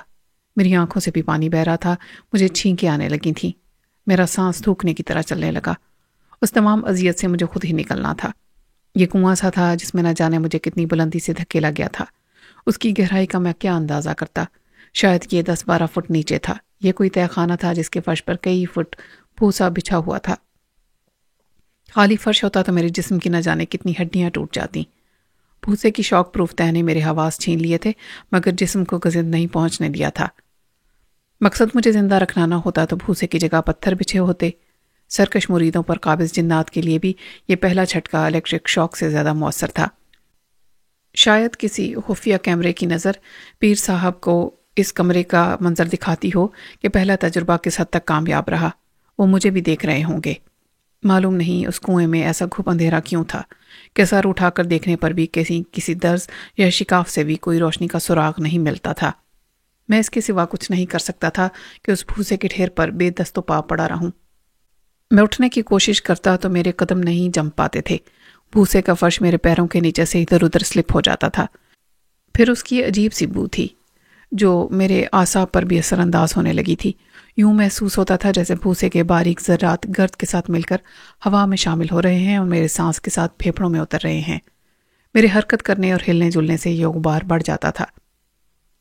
A: میری آنکھوں سے بھی پانی بہہ رہا تھا، مجھے چھینکیں آنے لگی تھیں، میرا سانس تھوکنے کی طرح چلنے لگا۔ اس تمام اذیت سے مجھے خود ہی نکلنا تھا۔ یہ کنواں سا تھا جس میں نہ جانے مجھے کتنی بلندی سے دھکیلا گیا تھا۔ اس کی گہرائی کا میں کیا اندازہ کرتا؟ شاید یہ 10-12 فٹ نیچے تھا۔ یہ کوئی تہہ خانہ تھا جس کے فرش پر کئی فٹ بھوسا بچھا ہوا تھا۔ خالی فرش ہوتا تو میرے جسم کی نہ جانے کتنی ہڈیاں ٹوٹ جاتی۔ بھوسے کی شوق پروف تہہ نے میرے حواس چھین لیے تھے، مگر جسم کو گزند نہیں پہنچنے دیا تھا۔ مقصد مجھے زندہ رکھنا نہ ہوتا تو بھوسے کی جگہ پتھر بچھے ہوتے۔ سرکش مریدوں پر قابض جنات کے لیے بھی یہ پہلا جھٹکا الیکٹرک شاک سے زیادہ مؤثر تھا۔ شاید کسی خفیہ کیمرے کی نظر پیر صاحب کو اس کمرے کا منظر دکھاتی ہو کہ پہلا تجربہ کس حد تک کامیاب رہا۔ وہ مجھے بھی دیکھ رہے ہوں گے۔ معلوم نہیں اس کنویں میں ایسا گھپ اندھیرا کیوں تھا کہ سر اٹھا کر دیکھنے پر بھی کسی درز یا شکاف سے بھی کوئی روشنی کا سراغ نہیں ملتا تھا۔ میں اس کے سوا کچھ نہیں کر سکتا تھا کہ اس بھوسے کے ڈھیر پر بے دست و پا پڑا رہوں۔ میں اٹھنے کی کوشش کرتا تو میرے قدم نہیں جم پاتے تھے۔ بھوسے کا فرش میرے پیروں کے نیچے سے ادھر ادھر سلپ ہو جاتا تھا۔ پھر اس کی عجیب سی بو تھی جو میرے اعصاب پر بھی اثر انداز ہونے لگی تھی۔ یوں محسوس ہوتا تھا جیسے بھوسے کے باریک ذرات گرد کے ساتھ مل کر ہوا میں شامل ہو رہے ہیں اور میرے سانس کے ساتھ پھیپھڑوں میں اتر رہے ہیں۔ میرے حرکت کرنے اور ہلنے جلنے سے یہ غبار بڑھ جاتا تھا۔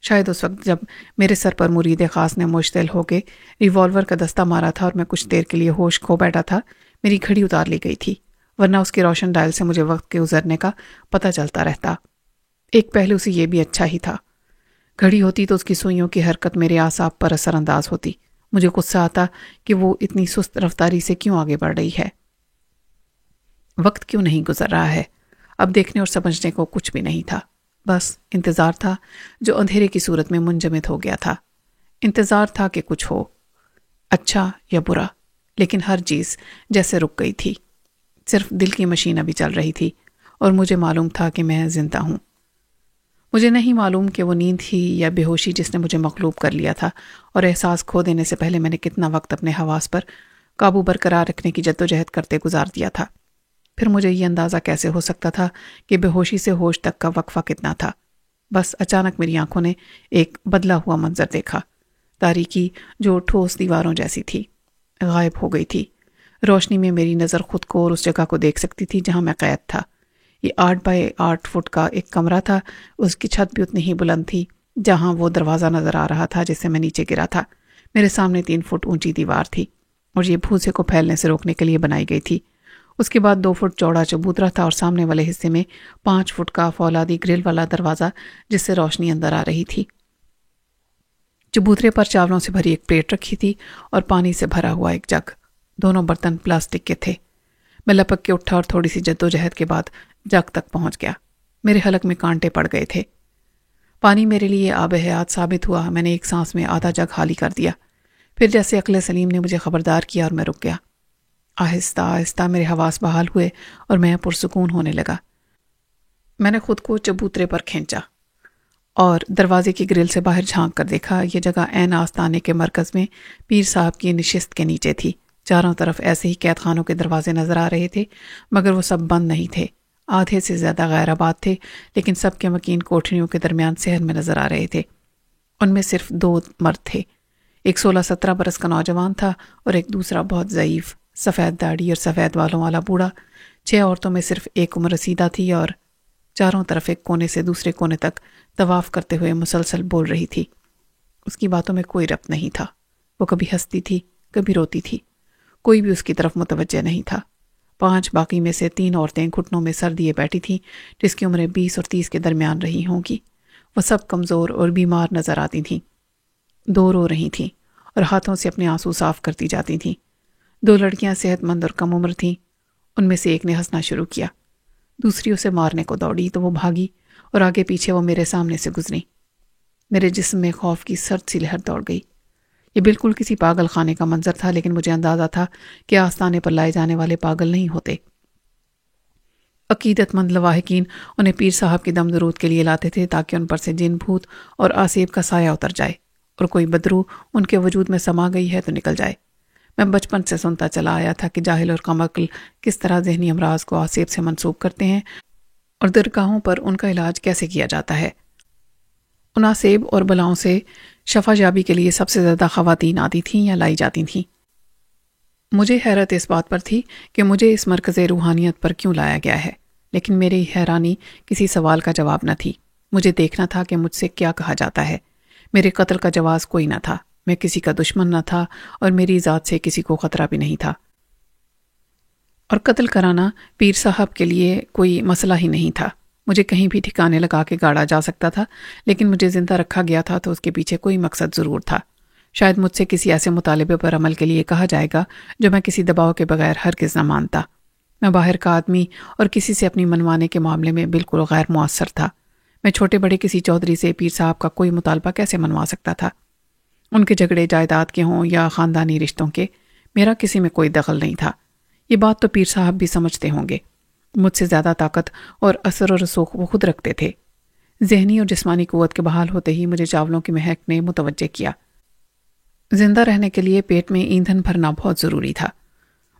A: شاید اس وقت جب میرے سر پر مرید خاص نے مشتعل ہو کے ریوالور کا دستہ مارا تھا اور میں کچھ دیر کے لیے ہوش کھو بیٹھا تھا، میری گھڑی اتار لی گئی تھی، ورنہ اس کے روشن ڈائل سے مجھے وقت کے گزرنے کا پتہ چلتا رہتا۔ ایک پہلو سے یہ بھی اچھا ہی تھا، گھڑی ہوتی تو اس کی سوئیوں کی حرکت میرے اعصاب پر اثر انداز ہوتی۔ مجھے غصہ آتا کہ وہ اتنی سست رفتاری سے کیوں آگے بڑھ رہی ہے۔ وقت کیوں نہیں گزر رہا ہے؟ اب دیکھنے اور سمجھنے کو کچھ بھی نہیں تھا، بس انتظار تھا جو اندھیرے کی صورت میں منجمد ہو گیا تھا۔ انتظار تھا کہ کچھ ہو، اچھا یا برا، لیکن ہر چیز جیسے رک گئی تھی۔ صرف دل کی مشین ابھی چل رہی تھی اور مجھے معلوم تھا کہ میں زندہ ہوں۔ مجھے نہیں معلوم کہ وہ نیند تھی یا بے ہوشی جس نے مجھے مغلوب کر لیا تھا، اور احساس کھو دینے سے پہلے میں نے کتنا وقت اپنے حواس پر قابو برقرار رکھنے کی جدوجہد کرتے گزار دیا تھا۔ پھر مجھے یہ اندازہ کیسے ہو سکتا تھا کہ بے ہوشی سے ہوش تک کا وقفہ کتنا تھا؟ بس اچانک میری آنکھوں نے ایک بدلا ہوا منظر دیکھا۔ تاریکی جو ٹھوس دیواروں جیسی تھی غائب ہو گئی تھی۔ روشنی میں میری نظر خود کو اور اس جگہ کو دیکھ سکتی تھی جہاں میں قید تھا۔ یہ 8x8 فٹ کا ایک کمرہ تھا، اس کی چھت بھی اتنی ہی بلند تھی جہاں وہ دروازہ نظر آ رہا تھا جس سے میں نیچے گرا تھا۔ میرے سامنے 3 فٹ اونچی دیوار تھی اور یہ بھوسے کو پھیلنے سے روکنے کے لیے بنائی گئی تھی۔ اس کے بعد 2 فٹ چوڑا چبوترا تھا اور سامنے والے حصے میں 5 فٹ کا فولادی گرل والا دروازہ جس سے روشنی اندر آ رہی تھی۔ چبوترے پر چاولوں سے بھری ایک پلیٹ رکھی تھی اور پانی سے بھرا ہوا ایک جگ۔ دونوں برتن پلاسٹک کے تھے۔ میں لپک کے اٹھا اور تھوڑی سی جدوجہد کے بعد جگ تک پہنچ گیا۔ میرے حلق میں کانٹے پڑ گئے تھے۔ پانی میرے لیے آب حیات ثابت ہوا۔ میں نے ایک سانس میں آدھا جگ خالی کر دیا۔ پھر جیسے عقل سلیم نے مجھے خبردار کیا اور میں رک گیا۔ آہستہ آہستہ میرے حواس بحال ہوئے اور میں پرسکون ہونے لگا۔ میں نے خود کو چبوترے پر کھینچا اور دروازے کی گرل سے باہر جھانک کر دیکھا۔ یہ جگہ عین آستانے کے مرکز میں پیر صاحب کی نشست کے نیچے تھی۔ چاروں طرف ایسے ہی قید خانوں کے دروازے نظر آ رہے تھے، مگر وہ سب بند نہیں تھے۔ آدھے سے زیادہ غیر آباد تھے، لیکن سب کے مکین کوٹھریوں کے درمیان صحن میں نظر آ رہے تھے۔ ان میں صرف 2 مرد تھے، ایک 16-17 برس کا نوجوان تھا اور ایک دوسرا بہت ضعیف، سفید داڑھی اور سفید بالوں والا بوڑھا۔ 6 عورتوں میں صرف ایک عمر رسیدہ تھی اور چاروں طرف ایک کونے سے دوسرے کونے تک طواف کرتے ہوئے مسلسل بول رہی تھی۔ اس کی باتوں میں کوئی ربط نہیں تھا۔ وہ کبھی ہنستی تھی، کبھی روتی تھی، کوئی بھی اس کی طرف متوجہ نہیں تھا۔ 5 باقی میں سے 3 عورتیں گھٹنوں میں سر دیے بیٹھی تھیں، جس کی عمریں 20 اور 30 کے درمیان رہی ہوں گی۔ وہ سب کمزور اور بیمار نظر آتی تھیں۔ دو رو رہی تھیں اور ہاتھوں سے اپنے آنسو صاف کرتی جاتی تھیں۔ دو لڑکیاں صحت مند اور کم عمر تھیں۔ ان میں سے ایک نے ہنسنا شروع کیا، دوسری اسے مارنے کو دوڑی تو وہ بھاگی اور آگے پیچھے وہ میرے سامنے سے گزری۔ میرے جسم میں خوف کی سرد سی لہر دوڑ گئی۔ یہ بالکل کسی پاگل خانے کا منظر تھا، لیکن مجھے اندازہ تھا کہ آستانے پر لائے جانے والے پاگل نہیں ہوتے۔ عقیدت مند لواحقین انہیں پیر صاحب کی دم درود کے لیے لاتے تھے تاکہ ان پر سے جن بھوت اور آسیب کا سایہ اتر جائے اور کوئی بدروح ان کے وجود میں سما گئی ہے تو نکل جائے۔ میں بچپن سے سنتا چلا آیا تھا کہ جاہل اور کم عقل کس طرح ذہنی امراض کو آسیب سے منسوب کرتے ہیں اور درگاہوں پر ان کا علاج کیسے کیا جاتا ہے۔ ان آسیب اور بلاؤں سے شفا یابی کے لیے سب سے زیادہ خواتین آتی تھیں یا لائی جاتی تھیں۔ مجھے حیرت اس بات پر تھی کہ مجھے اس مرکز روحانیت پر کیوں لایا گیا ہے، لیکن میری حیرانی کسی سوال کا جواب نہ تھی۔ مجھے دیکھنا تھا کہ مجھ سے کیا کہا جاتا ہے۔ میرے قتل کا جواز کوئی نہ تھا، میں کسی کا دشمن نہ تھا اور میری ذات سے کسی کو خطرہ بھی نہیں تھا، اور قتل کرانا پیر صاحب کے لیے کوئی مسئلہ ہی نہیں تھا۔ مجھے کہیں بھی ٹھکانے لگا کے گاڑا جا سکتا تھا، لیکن مجھے زندہ رکھا گیا تھا تو اس کے پیچھے کوئی مقصد ضرور تھا۔ شاید مجھ سے کسی ایسے مطالبے پر عمل کے لیے کہا جائے گا جو میں کسی دباؤ کے بغیر ہرگز نہ مانتا۔ میں باہر کا آدمی اور کسی سے اپنی منوانے کے معاملے میں بالکل غیر مؤثر تھا۔ میں چھوٹے بڑے کسی چودھری سے پیر صاحب کا کوئی مطالبہ کیسے منوا سکتا تھا؟ ان کے جھگڑے جائیداد کے ہوں یا خاندانی رشتوں کے، میرا کسی میں کوئی دخل نہیں تھا۔ یہ بات تو پیر صاحب بھی سمجھتے ہوں گے۔ مجھ سے زیادہ طاقت اور اثر و رسوخ وہ خود رکھتے تھے۔ ذہنی اور جسمانی قوت کے بحال ہوتے ہی مجھے چاولوں کی مہک نے متوجہ کیا۔ زندہ رہنے کے لیے پیٹ میں ایندھن بھرنا بہت ضروری تھا۔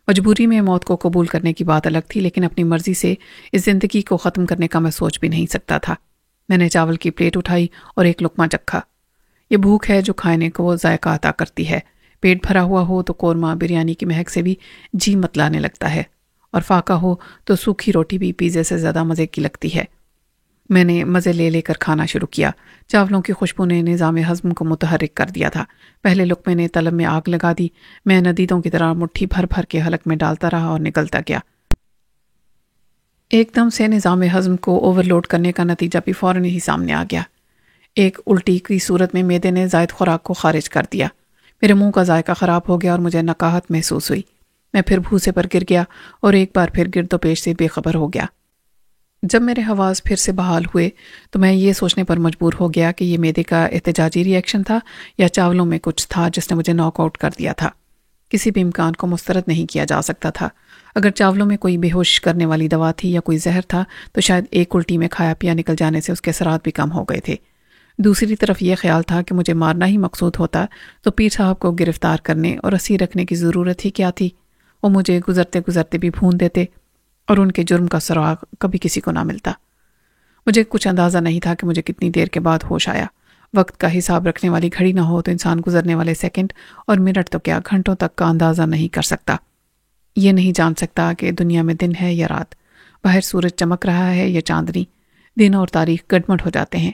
A: مجبوری میں موت کو قبول کرنے کی بات الگ تھی، لیکن اپنی مرضی سے اس زندگی کو ختم کرنے کا میں سوچ بھی نہیں سکتا تھا۔ میں نے چاول کی پلیٹ اٹھائی اور ایک لقمہ چکھا۔ یہ بھوک ہے جو کھانے کو ذائقہ عطا کرتی ہے۔ پیٹ بھرا ہوا ہو تو قورمہ بریانی کی مہک سے بھی جی متلانے لگتا ہے، اور فاقہ ہو تو سوکھی روٹی بھی پیزے سے زیادہ مزے کی لگتی ہے۔ میں نے مزے لے لے کر کھانا شروع کیا۔ چاولوں کی خوشبو نے نظام ہضم کو متحرک کر دیا تھا۔ پہلے لقمے نے طلب میں آگ لگا دی۔ میں ندیدوں کی طرح مٹھی بھر بھر کے حلق میں ڈالتا رہا اور نگلتا گیا۔ ایک دم سے نظام ہضم کو اوور لوڈ کرنے کا نتیجہ بھی فوراً ہی سامنے آ گیا۔ ایک الٹی کی صورت میں معدے نے زائد خوراک کو خارج کر دیا۔ میرے منہ کا ذائقہ خراب ہو گیا اور مجھے نقاہت محسوس ہوئی۔ میں پھر بھوسے پر گر گیا اور ایک بار پھر گرد و پیش سے بے خبر ہو گیا۔ جب میرے حواس پھر سے بحال ہوئے تو میں یہ سوچنے پر مجبور ہو گیا کہ یہ معدے کا احتجاجی ری ایکشن تھا یا چاولوں میں کچھ تھا جس نے مجھے ناک آؤٹ کر دیا تھا۔ کسی بھی امکان کو مسترد نہیں کیا جا سکتا تھا۔ اگر چاولوں میں کوئی بے ہوش کرنے والی دوا تھی یا کوئی زہر تھا تو شاید ایک الٹی میں کھایا پیا نکل جانے سے اس کے اثرات بھی کم ہو گئے تھے۔ دوسری طرف یہ خیال تھا کہ مجھے مارنا ہی مقصود ہوتا تو پیر صاحب کو گرفتار کرنے اور اسیر رکھنے کی ضرورت ہی کیا تھی؟ وہ مجھے گزرتے گزرتے بھی بھون دیتے اور ان کے جرم کا سراغ کبھی کسی کو نہ ملتا۔ مجھے کچھ اندازہ نہیں تھا کہ مجھے کتنی دیر کے بعد ہوش آیا۔ وقت کا حساب رکھنے والی گھڑی نہ ہو تو انسان گزرنے والے سیکنڈ اور منٹ تو کیا گھنٹوں تک کا اندازہ نہیں کر سکتا۔ یہ نہیں جان سکتا کہ دنیا میں دن ہے یا رات، باہر سورج چمک رہا ہے یا چاندنی۔ دن اور تاریخ گڈمڈ ہو جاتے ہیں۔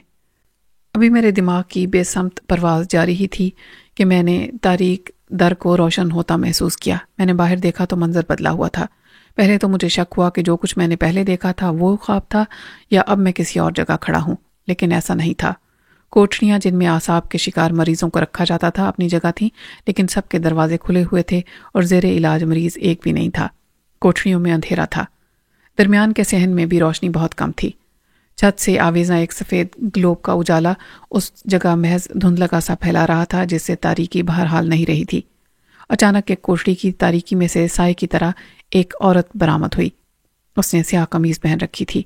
A: ابھی میرے دماغ کی بے سمت پرواز جاری ہی تھی کہ میں نے تاریک در کو روشن ہوتا محسوس کیا۔ میں نے باہر دیکھا تو منظر بدلا ہوا تھا۔ پہلے تو مجھے شک ہوا کہ جو کچھ میں نے پہلے دیکھا تھا وہ خواب تھا یا اب میں کسی اور جگہ کھڑا ہوں، لیکن ایسا نہیں تھا۔ کوٹھریاں جن میں اعصاب کے شکار مریضوں کو رکھا جاتا تھا اپنی جگہ تھیں، لیکن سب کے دروازے کھلے ہوئے تھے اور زیر علاج مریض ایک بھی نہیں تھا۔ کوٹھریوں میں اندھیرا تھا۔ درمیان کے صحن میں بھی روشنی بہت کم تھی۔ چھت سے آویزاں ایک سفید گلوب کا اجالا اس جگہ محض دھندلکا سا پھیلا رہا تھا جس سے تاریکی بہرحال نہیں رہی تھی۔ اچانک ایک کوٹری کی تاریکی میں سے سائے کی طرح ایک عورت برآمد ہوئی۔ اس نے سیاہ قمیض پہن رکھی تھی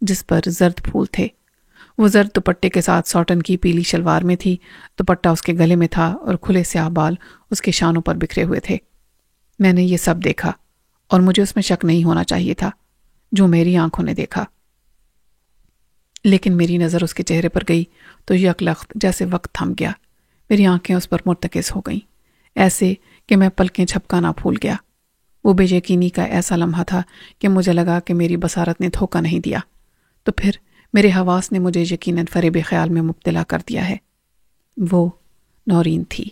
A: جس پر زرد پھول تھے۔ وہ زرد دوپٹے کے ساتھ ساٹن کی پیلی شلوار میں تھی۔ دوپٹہ اس کے گلے میں تھا اور کھلے سیاہ بال اس کے شانوں پر بکھرے ہوئے تھے۔ میں نے یہ سب دیکھا اور مجھے اس میں شک نہیں ہونا چاہیے تھا جو میری آنکھوں نے دیکھا، لیکن میری نظر اس کے چہرے پر گئی تو یک لخت جیسے وقت تھم گیا۔ میری آنکھیں اس پر مرتکز ہو گئیں، ایسے کہ میں پلکیں جھپکانا بھول گیا۔ وہ بے یقینی کا ایسا لمحہ تھا کہ مجھے لگا کہ میری بصارت نے دھوکہ نہیں دیا، تو پھر میرے حواس نے مجھے یقیناً فریب خیال میں مبتلا کر دیا ہے۔ وہ نورین تھی۔